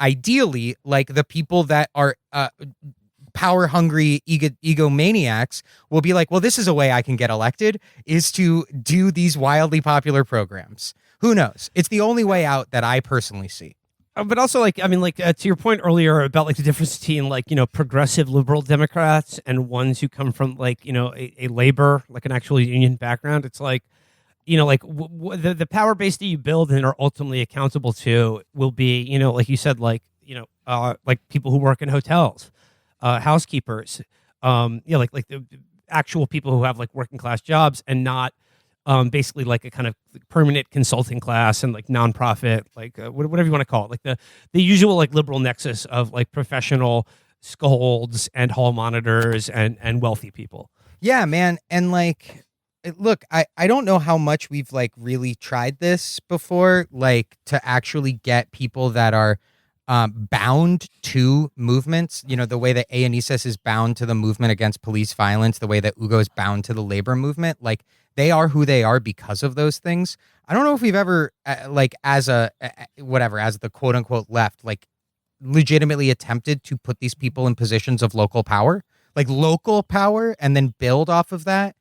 ideally, like the people that are power hungry egomaniacs will be like, well, this is a way I can get elected, is to do these wildly popular programs. Who knows? It's the only way out that I personally see. But also, to your point earlier about like the difference between progressive liberal Democrats and ones who come from a labor, like an actual union background. It's like, the power base that you build and are ultimately accountable to will be, like you said, like people who work in hotels, housekeepers, like the actual people who have like working class jobs and not basically like a kind of permanent consulting class and like nonprofit, like whatever you want to call it, like the usual like liberal nexus of like professional scolds and hall monitors and wealthy people. Yeah, man. And like, look, I don't know how much we've like really tried this before, like to actually get people that are bound to movements, the way that Aenesis is bound to the movement against police violence, the way that Ugo is bound to the labor movement. Like they are who they are because of those things. I don't know if we've ever as the quote unquote left, like legitimately attempted to put these people in positions of local power, and then build off of that.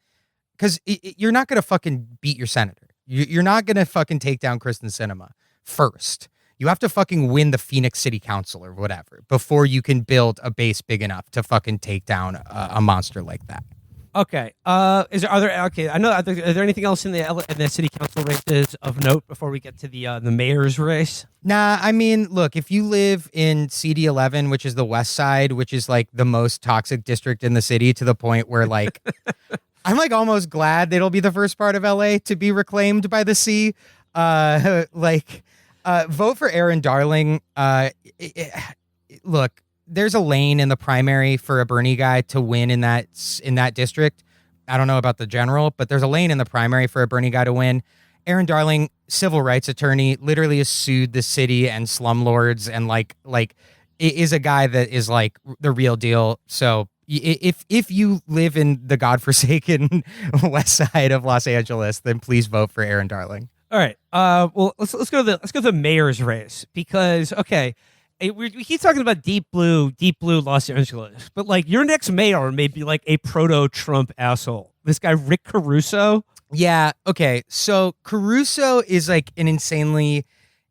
Because you're not going to fucking beat your senator. You're not going to fucking take down Kristen Sinema first. You have to fucking win the Phoenix City Council or whatever before you can build a base big enough to fucking take down a monster like that. Okay. Are there anything else in the city council races of note before we get to the mayor's race? Nah, I mean, look, if you live in CD11, which is the west side, which is like the most toxic district in the city, to the point where like I'm like almost glad it'll be the first part of LA to be reclaimed by the sea. Vote for Aaron Darling. Look, there's a lane in the primary for a Bernie guy to win in that district. I don't know about the general, but there's a lane in the primary for a Bernie guy to win. Aaron Darling, civil rights attorney, literally has sued the city and slumlords, and like is a guy that is like the real deal. So if you live in the godforsaken west side of Los Angeles, then please vote for Aaron Darling. All right. Well, let's go to the mayor's race because we keep talking about deep blue Los Angeles, but like your next mayor may be like a proto-Trump asshole. This guy Rick Caruso. Yeah. Okay. So Caruso is like an insanely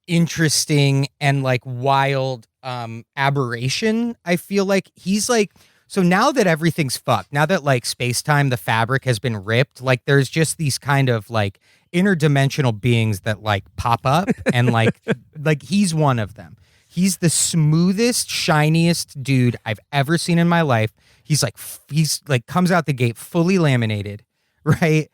interesting and like wild aberration. I feel like he's like. So now that everything's fucked, now that like space-time, the fabric has been ripped, like there's just these kind of like interdimensional beings that like pop up and like he's one of them. He's the smoothest, shiniest dude I've ever seen in my life. He's like comes out the gate fully laminated, right?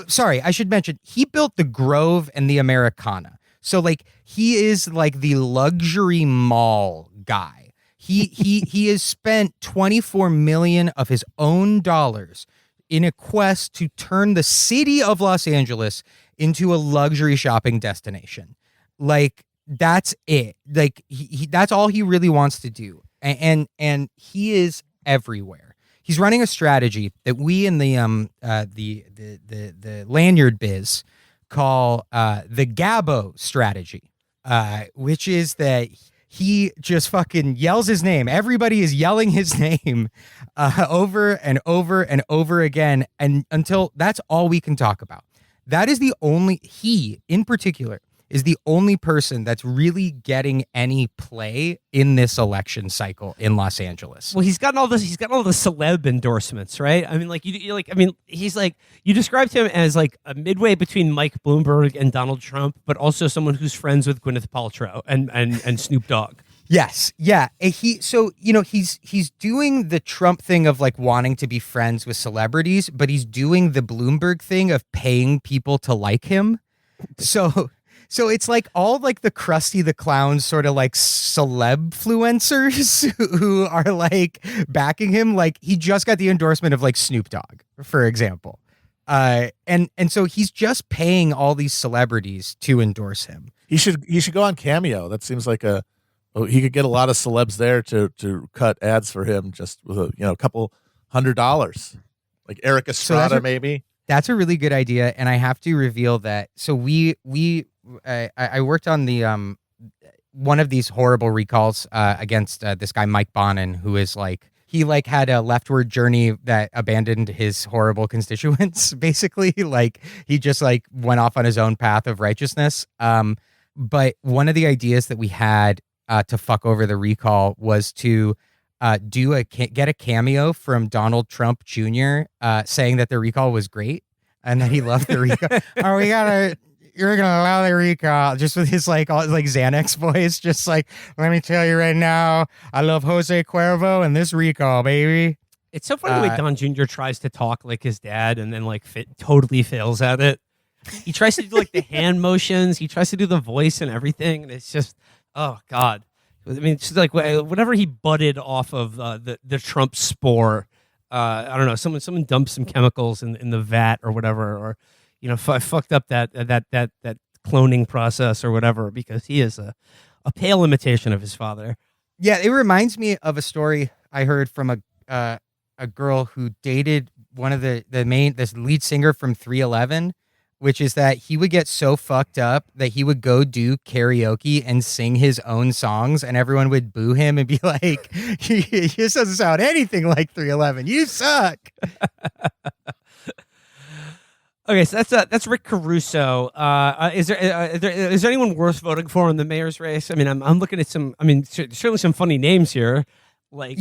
Sorry, I should mention he built the Grove and the Americana. So like he is like the luxury mall guy. He has spent $24 million of his own dollars in a quest to turn the city of Los Angeles into a luxury shopping destination. Like that's it. Like he that's all he really wants to do. And he is everywhere. He's running a strategy that we in the lanyard biz call the Gabo strategy, which is that he just fucking yells his name. Everybody is yelling his name over and over and over again, and until that's all we can talk about. That is the only, he in particular is the only person that's really getting any play in this election cycle in Los Angeles. Well, he's gotten all this. He's got all the celeb endorsements, right? I mean, like he's like, you described him as like a midway between Mike Bloomberg and Donald Trump, but also someone who's friends with Gwyneth Paltrow and Snoop Dogg. Yes, yeah. He's doing the Trump thing of like wanting to be friends with celebrities, but he's doing the Bloomberg thing of paying people to like him. So it's like all like the Krusty the Clown sort of like celeb-fluencers who are like backing him. Like he just got the endorsement of like Snoop Dogg, for example. And so he's just paying all these celebrities to endorse him. He should go on Cameo. That seems like he could get a lot of celebs there to cut ads for him just with a couple $100, like Eric Estrada maybe. That's a really good idea, and I have to reveal that. So I worked on the one of these horrible recalls against this guy Mike Bonin, who is like he like had a leftward journey that abandoned his horrible constituents. Basically, like he just like went off on his own path of righteousness. But one of the ideas that we had to fuck over the recall was to get a cameo from Donald Trump Jr. Saying that the recall was great and that he loved the recall. You're gonna allow the recall, just with his like Xanax voice, just like, let me tell you right now, I love Jose Cuervo and this recall, baby. It's so funny the way Don Jr. tries to talk like his dad and then like totally fails at it. He tries to do like the hand motions, he tries to do the voice and everything, and it's just, oh God. I mean, it's like whenever he butted off of the Trump spore, I don't know, someone dumped some chemicals in the vat or whatever, or fucked up that cloning process or whatever, because he is a pale imitation of his father. Yeah, it reminds me of a story I heard from a girl who dated one of this lead singer from 311. Which is that he would get so fucked up that he would go do karaoke and sing his own songs, and everyone would boo him and be like, "He just doesn't sound anything like 311. You suck." Okay, so that's Rick Caruso. Is there anyone worth voting for in the mayor's race? I mean, I'm looking at some. I mean, certainly some funny names here, like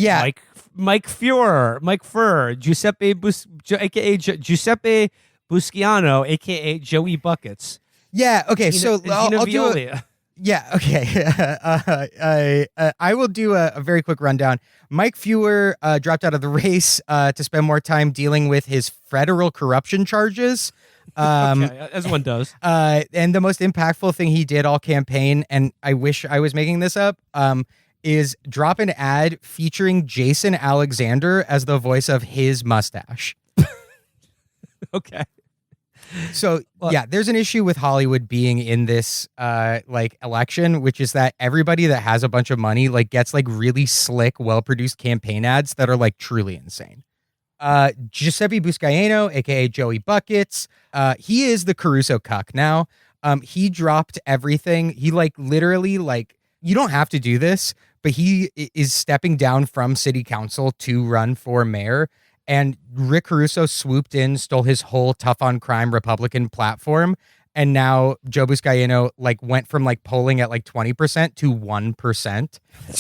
Mike Furr, Giuseppe aka Giuseppe Busciano, a.k.a. Joey Buckets. Yeah, okay, so I'll do yeah, okay. I will do a very quick rundown. Mike Feuer dropped out of the race to spend more time dealing with his federal corruption charges. Okay, as one does. And the most impactful thing he did all campaign, and I wish I was making this up, is drop an ad featuring Jason Alexander as the voice of his mustache. Okay. So, yeah, there's an issue with Hollywood being in this election, which is that everybody that has a bunch of money gets really slick, well-produced campaign ads that are truly insane. Giuseppe Buscaino, aka Joey Buckets, he is the Caruso cuck now. He dropped everything. He literally you don't have to do this, but he is stepping down from city council to run for mayor. And Rick Caruso swooped in, stole his whole tough on crime Republican platform. And now Joe Buscaino went from polling at 20% to 1%.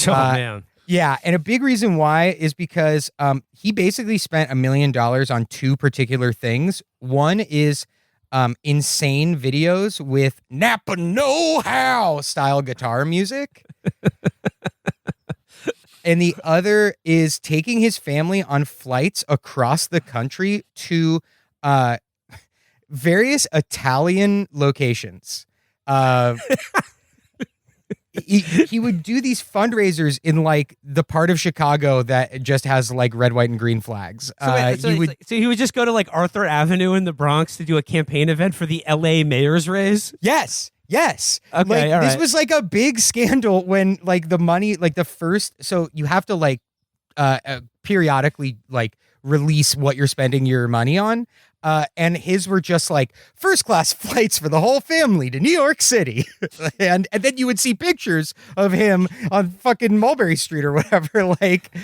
Oh, man. Yeah. And a big reason why is because he basically spent $1 million on two particular things. One is insane videos with Napa Know-How style guitar music. And the other is taking his family on flights across the country to various Italian locations. He would do these fundraisers in the part of Chicago that just has red, white, and green flags. So he would just go to Arthur Avenue in the Bronx to do a campaign event for the LA mayor's race? Yes. Okay. This was a big scandal when the money, the first, so you have to periodically like release what you're spending your money on. And his were just like first class flights for the whole family to New York City. and then you would see pictures of him on fucking Mulberry Street or whatever, like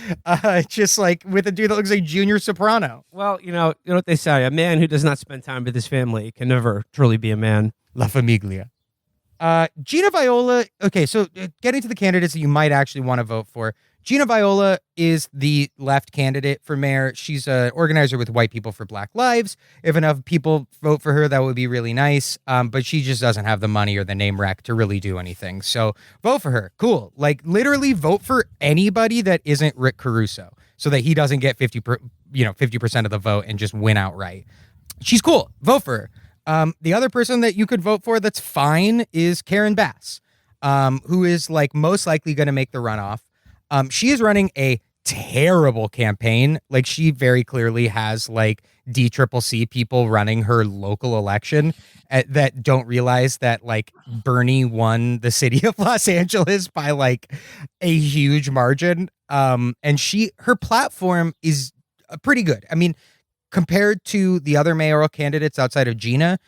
just like with a dude that looks like Junior Soprano. Well, you know what they say: a man who does not spend time with his family can never truly be a man. La Famiglia. Gina Viola. Okay, so getting to the candidates that you might actually want to vote for. Gina Viola is the left candidate for mayor. She's an organizer with White People for Black Lives. If enough people vote for her, that would be really nice. But she just doesn't have the money or the name rec to really do anything. So vote for her. Cool. Like literally vote for anybody that isn't Rick Caruso so that he doesn't get 50% of the vote and just win outright. She's cool. Vote for her. The other person that you could vote for that's fine is Karen Bass, who is like most likely going to make the runoff. She is running a terrible campaign. Like she very clearly has like DCCC people running her local election that don't realize that like Bernie won the city of Los Angeles by like a huge margin. And her platform is pretty good. I mean, compared to the other mayoral candidates outside of Gina,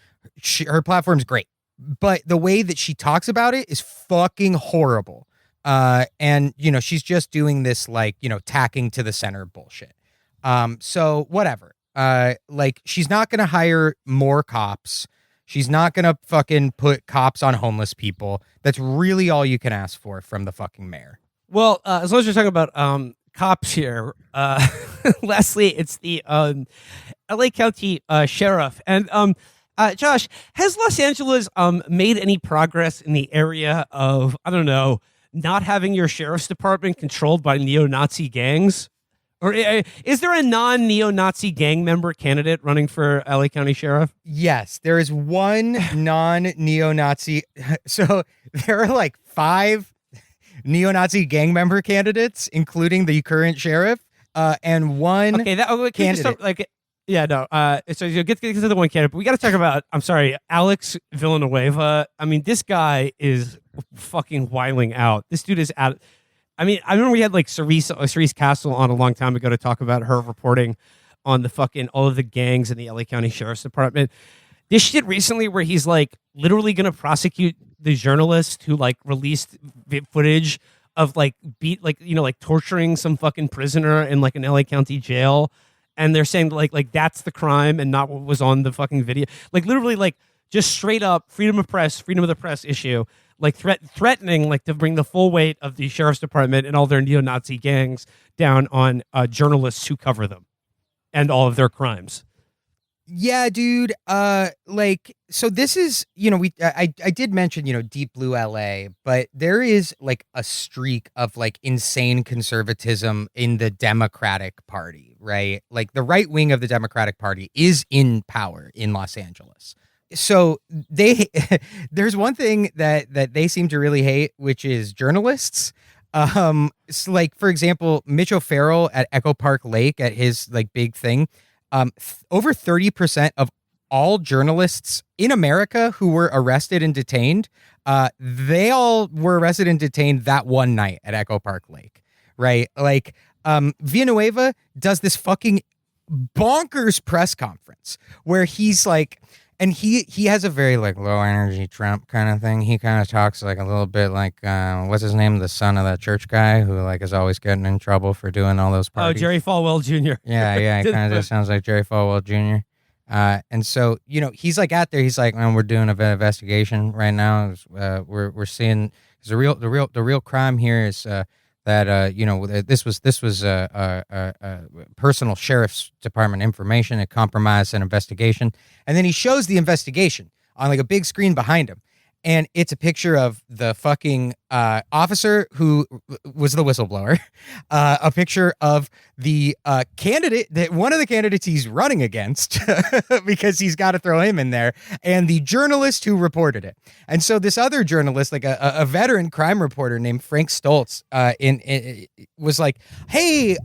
her platform's great. But the way that she talks about it is fucking horrible. And she's just doing this like, tacking to the center bullshit. So whatever. Like she's not going to hire more cops. She's not going to fucking put cops on homeless people. That's really all you can ask for from the fucking mayor. Well, as long as you're talking about cops here, lastly, it's the LA County sheriff. And Josh, has Los Angeles made any progress in the area of, I don't know, not having your sheriff's department controlled by neo-Nazi gangs? Or is there a non-neo-Nazi gang member candidate running for LA County Sheriff? Yes, there is one non-neo-Nazi. So there are like 5 neo-Nazi gang member candidates, including the current sheriff, and one candidate. So you get to the one candidate, but we got to talk about, I'm sorry, Alex Villanueva. I mean, this guy is fucking wiling out. This dude is out. I mean, I remember we had like Cerise Castle on a long time ago to talk about her reporting on the fucking all of the gangs in the LA County Sheriff's Department. This shit recently where he's like literally going to prosecute the journalist who like released footage of like torturing some fucking prisoner in like an LA County jail. And they're saying like that's the crime and not what was on the fucking video. Like literally like just straight up freedom of the press issue. Like threatening like to bring the full weight of the sheriff's department and all their neo-Nazi gangs down on journalists who cover them and all of their crimes. Yeah, dude. So this is, I did mention, Deep Blue LA, but there is like a streak of like insane conservatism in the Democratic Party, right? Like the right wing of the Democratic Party is in power in Los Angeles. So there's one thing that they seem to really hate, which is journalists. So like, for example, Mitch O'Farrell at Echo Park Lake at his like big thing, over 30% of all journalists in America who were arrested and detained, they all were arrested and detained that one night at Echo Park Lake, right? Like, Villanueva does this fucking bonkers press conference where he's like, and he has a very like low energy Trump kind of thing. He kind of talks like a little bit like what's his name, the son of that church guy who like is always getting in trouble for doing all those parties. Oh, Jerry Falwell Jr. Yeah, he kind of just sounds like Jerry Falwell Jr. And so he's like out there. He's like, man, we're doing an investigation right now. We're seeing the real crime here is that this was personal sheriff's department information. It compromised an investigation, and then he shows the investigation on like a big screen behind him, and it's a picture of the fucking officer who was the whistleblower, a picture of the candidate, that one of the candidates he's running against, because he's got to throw him in there, and the journalist who reported it. And so this other journalist, like a veteran crime reporter named Frank Stoltz, was like, "Hey,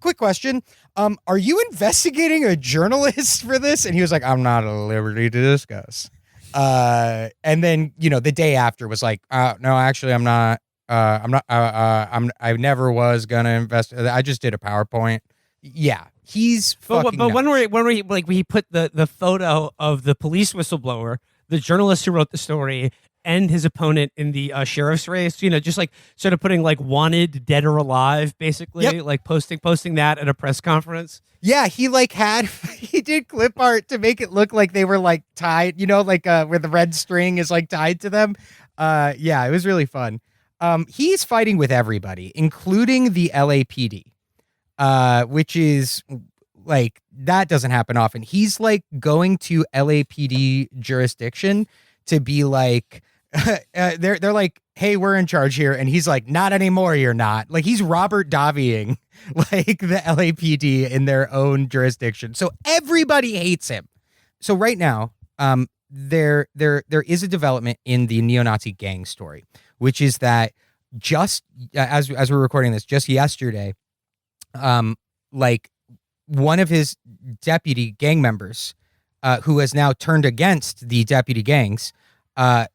quick question. Are you investigating a journalist for this?" And he was like, "I'm not at liberty to discuss." And then, the day after was like, "No, actually, I'm not. I'm not. I never was gonna invest. I just did a PowerPoint. Yeah, he's fucking. But nuts. when we like we put the photo of the police whistleblower, the journalist who wrote the story, and his opponent in the sheriff's race, just like sort of putting like wanted, dead or alive, basically, like posting that at a press conference. Yeah, he he did clip art to make it look like they were like tied, like where the red string is like tied to them. Yeah, it was really fun. He's fighting with everybody, including the LAPD, which is like, that doesn't happen often. He's like going to LAPD jurisdiction to be like, they're like, hey, we're in charge here. And he's like, not anymore, you're not. Like, he's Robert Daviing like the LAPD in their own jurisdiction. So everybody hates him. So right now, there is a development in the neo-Nazi gang story, which is that just as we're recording this, just yesterday, like one of his deputy gang members, who has now turned against the deputy gangs, was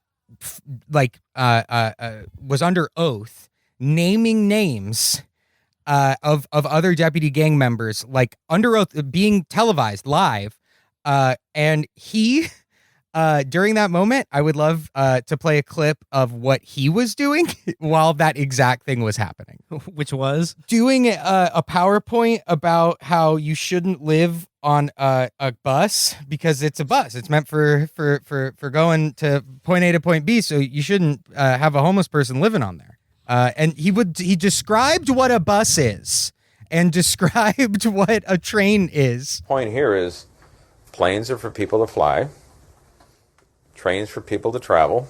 under oath naming names of other deputy gang members, like under oath, being televised live, and he during that moment, I would love to play a clip of what he was doing while that exact thing was happening. Which was doing a PowerPoint about how you shouldn't live on a bus because it's a bus. It's meant for going to point A to point B. So you shouldn't have a homeless person living on there. And he described what a bus is and described what a train is. Point here is planes are for people to fly. Trains for people to travel,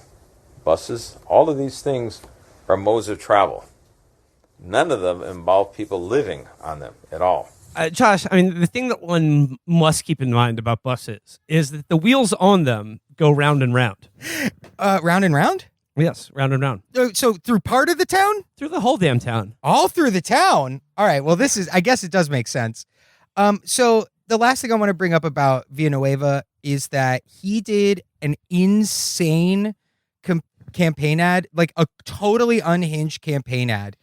buses, all of these things are modes of travel. None of them involve people living on them at all. Josh, I mean, the thing that one must keep in mind about buses is that the wheels on them go round and round. Round and round? Yes, round and round. So through part of the town? Through the whole damn town. All through the town? All right, well, I guess it does make sense. So the last thing I want to bring up about Villanueva is that he did an insane campaign ad, like a totally unhinged campaign ad,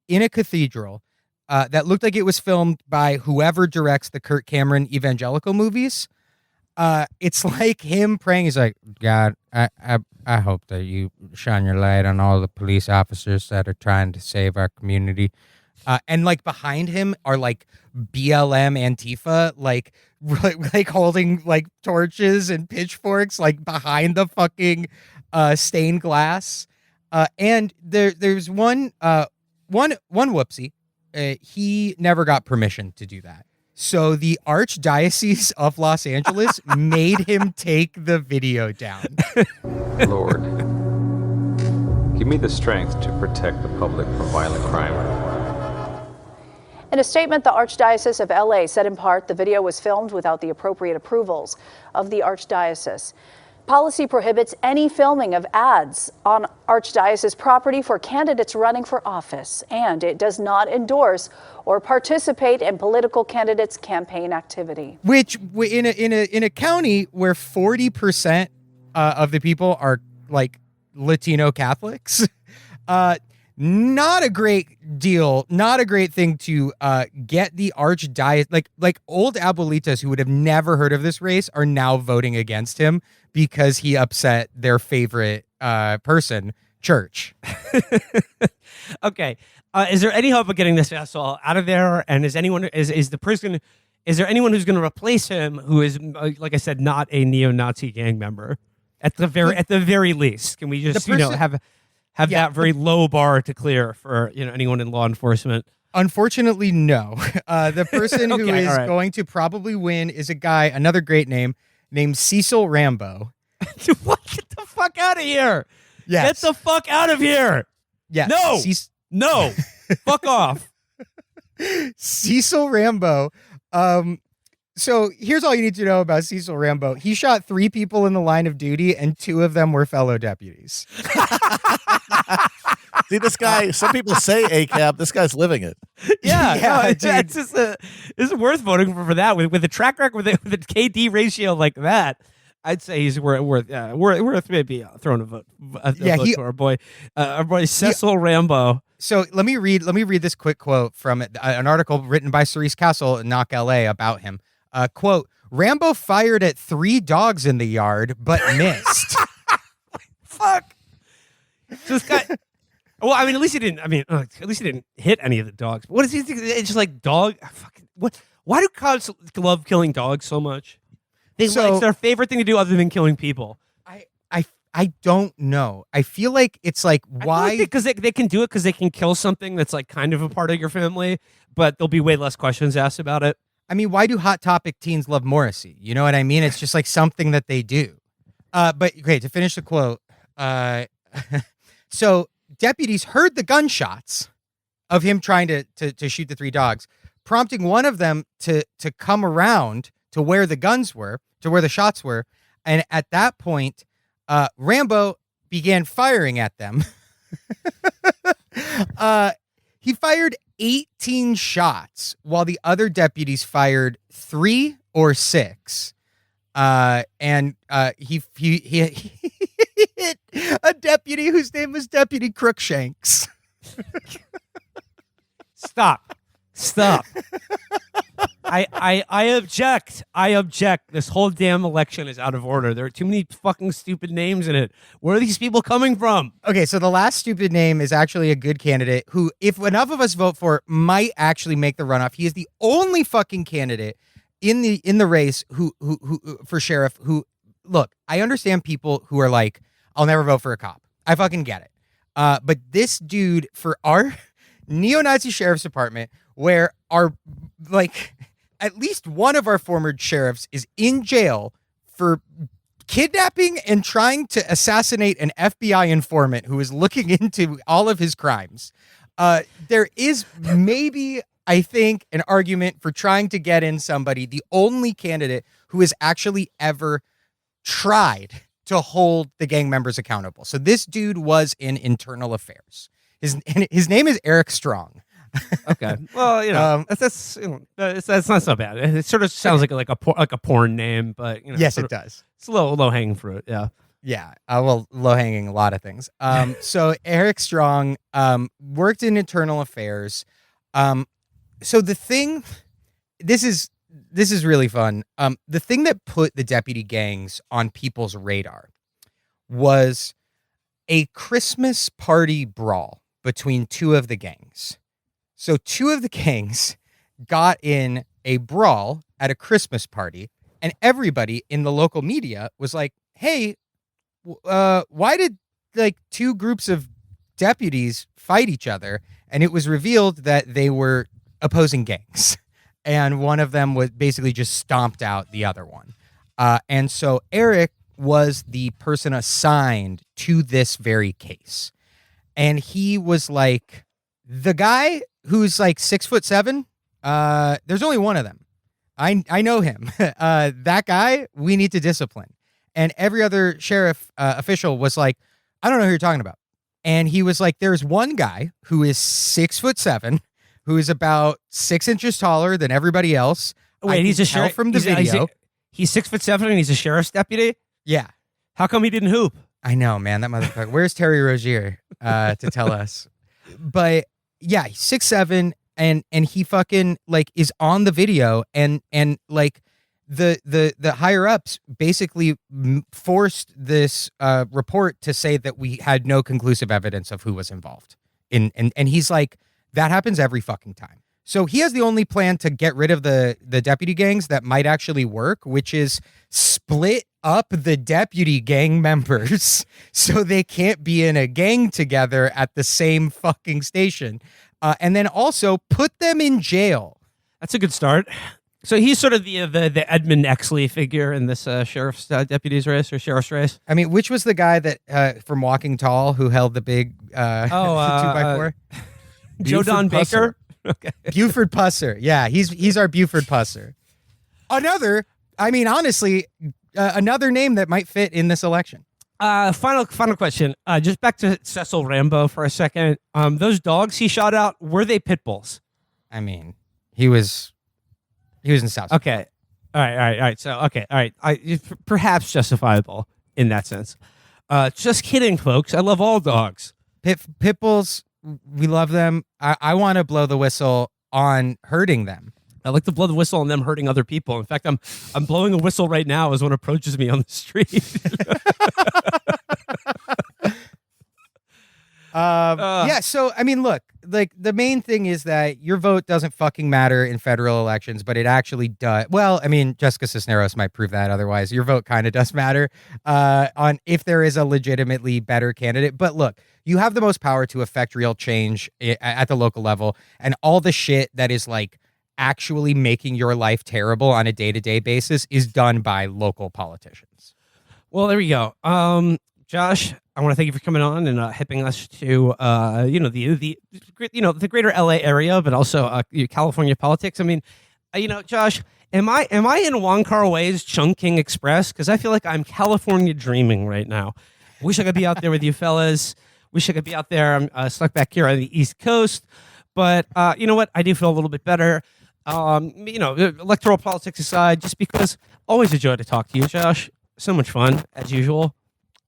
in a cathedral that looked like it was filmed by whoever directs the Kirk Cameron evangelical movies. It's like him praying. He's like, God, I hope that you shine your light on all the police officers that are trying to save our community. And like behind him are like BLM Antifa, like holding like torches and pitchforks, like behind the fucking stained glass. And there's one whoopsie. He never got permission to do that. So the Archdiocese of Los Angeles made him take the video down. Lord, give me the strength to protect the public from violent crime. In a statement, the Archdiocese of LA said in part the video was filmed without the appropriate approvals of the Archdiocese. Policy prohibits any filming of ads on Archdiocese property for candidates running for office, and it does not endorse or participate in political candidates' campaign activity. Which in a county where 40% of the people are like Latino Catholics, not a great deal, not a great thing to get the archdiocese, like old abuelitas who would have never heard of this race are now voting against him because he upset their favorite person, church. Okay. Is there any hope of getting this asshole out of there? And is there anyone who's going to replace him who is, like I said, not a neo-Nazi gang member? At the very least, can we just have that very low bar to clear for anyone in law enforcement? Unfortunately, no. The person who is going to probably win is another great name named Cecil Rambo. What? Get the fuck out of here! Yes. Get the fuck out of here! Yeah. No. No. Fuck off. Cecil Rambo. So here's all you need to know about Cecil Rambo. He shot 3 people in the line of duty, and 2 of them were fellow deputies. See, this guy, some people say ACAB. This guy's living it. Yeah, it's just it's worth voting for that with a track record with a KD ratio like that. I'd say he's worth maybe throwing a vote. Vote to our boy Cecil Rambo. So let me read this quick quote from an article written by Cerise Castle in Knock LA about him. Quote: Rambo fired at 3 dogs in the yard, but missed. Fuck. So this guy. Well, I mean, at least he didn't hit any of the dogs. But what is he think? It's just like dog. Fucking what? Why do cops love killing dogs so much? It's their favorite thing to do other than killing people. I don't know. I feel like it's like, why? Because they can do it because they can kill something that's like kind of a part of your family, but there'll be way less questions asked about it. I mean, why do Hot Topic teens love Morrissey? You know what I mean? It's just like something that they do. But okay, to finish the quote. So deputies heard the gunshots of him trying to shoot the 3 dogs, prompting one of them to come around to where the guns were, to where the shots were. And at that point, Rambo began firing at them. He fired 18 shots while the other deputies fired 3 or 6. And he hit a deputy whose name was Deputy Crookshanks. Stop. I object. This whole damn election is out of order. There are too many fucking stupid names in it. Where are these people coming from? Okay, so the last stupid name is actually a good candidate who, if enough of us vote for, might actually make the runoff. He is the only fucking candidate in the race who for sheriff who, look, I understand people who are like, I'll never vote for a cop. I fucking get it. But this dude, for our neo-Nazi sheriff's department, where our, like, at least one of our former sheriffs is in jail for kidnapping and trying to assassinate an FBI informant who is looking into all of his crimes. There is maybe, I think, an argument for trying to get in somebody, the only candidate who has actually ever tried to hold the gang members accountable. So this dude was in internal affairs. His name is Eric Strong. Okay. Well, you know, that's not so bad. It sort of sounds like a porn name, but you know, yes, it does. It's a low hanging fruit. Yeah. Yeah. Well, low hanging a lot of things. So Eric Strong worked in internal affairs. So the thing, this is really fun. The thing that put the deputy gangs on people's radar was a Christmas party brawl between 2 of the gangs. So 2 of the gangs got in a brawl at a Christmas party, and everybody in the local media was like, hey, why did like 2 groups of deputies fight each other? And it was revealed that they were opposing gangs. And one of them was basically just stomped out the other one. And so Eric was the person assigned to this very case. And he was like, the guy who's like 6'7", there's only one of them. I know him. That guy, we need to discipline. And every other sheriff official was like, I don't know who you're talking about. And he was like, there's one guy who is 6'7", who is about 6 inches taller than everybody else. Wait, he's a sheriff from the video. He's 6'7" and he's a sheriff's deputy? Yeah. How come he didn't hoop? I know, man. That motherfucker. Where's Terry Rozier to tell us? But yeah, he's 6'7", and he fucking like is on the video, and like the higher ups basically forced this report to say that we had no conclusive evidence of who was involved. And he's like, that happens every fucking time. So he has the only plan to get rid of the deputy gangs that might actually work, which is split up the deputy gang members so they can't be in a gang together at the same fucking station. And then also put them in jail. That's a good start. So he's sort of the Edmund Exley figure in this sheriff's deputies race or sheriff's race. I mean, which was the guy that from Walking Tall who held the big 2x4? Joe Don Baker. Okay. Buford Pusser. Yeah, he's our Buford Pusser. Another name that might fit in this election. Final question. Just back to Cecil Rambo for a second. Those dogs he shot out, were they pit bulls? I mean, he was in South. Okay. All right. So, okay, all right. Perhaps justifiable in that sense. Just kidding, folks. I love all dogs. Pit bulls, we love them. I want to blow the whistle on hurting them. I like to blow the whistle on them hurting other people. In fact, I'm blowing a whistle right now as one approaches me on the street. Yeah, so I mean, look, like the main thing is that your vote doesn't fucking matter in federal elections, but it actually does. Well, I mean, Jessica Cisneros might prove that otherwise. Your vote kind of does matter on if there is a legitimately better candidate. But look, you have the most power to affect real change at the local level, and all the shit that is like actually making your life terrible on a day-to-day basis is done by local politicians. Well, there we go. Josh, I want to thank you for coming on and hipping us to the greater LA area, but also California politics. I mean, Josh, am I in Juan Carway's Chungking Express? Because I feel like I'm California dreaming right now. Wish I could be out there with you fellas. Wish I could be out there. I'm stuck back here on the East Coast, but you know what? I do feel a little bit better. Electoral politics aside, just because always a joy to talk to you, Josh. So much fun as usual.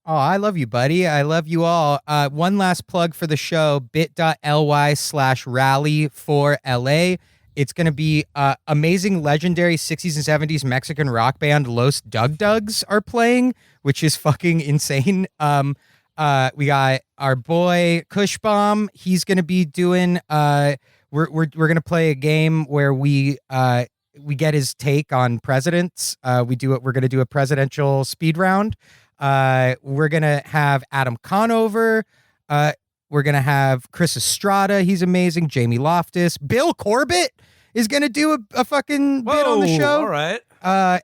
Oh, I love you, buddy. I love you all. One last plug for the show, bit.ly/rally4LA. It's going to be amazing, legendary 60s and 70s Mexican rock band Los Dug Dugs are playing, which is fucking insane. We got our boy Cushbomb. He's going to be doing, we're going to play a game where we get his take on presidents. We're going to do a presidential speed round. We're going to have Adam Conover. We're going to have Chris Estrada. He's amazing. Jamie Loftus. Bill Corbett is going to do a fucking bit on the show. All right.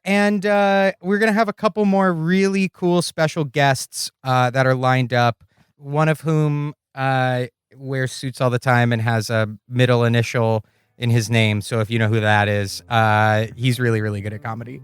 And we're going to have a couple more really cool special guests that are lined up, one of whom wears suits all the time and has a middle initial in his name. So if you know who that is, he's really, really good at comedy.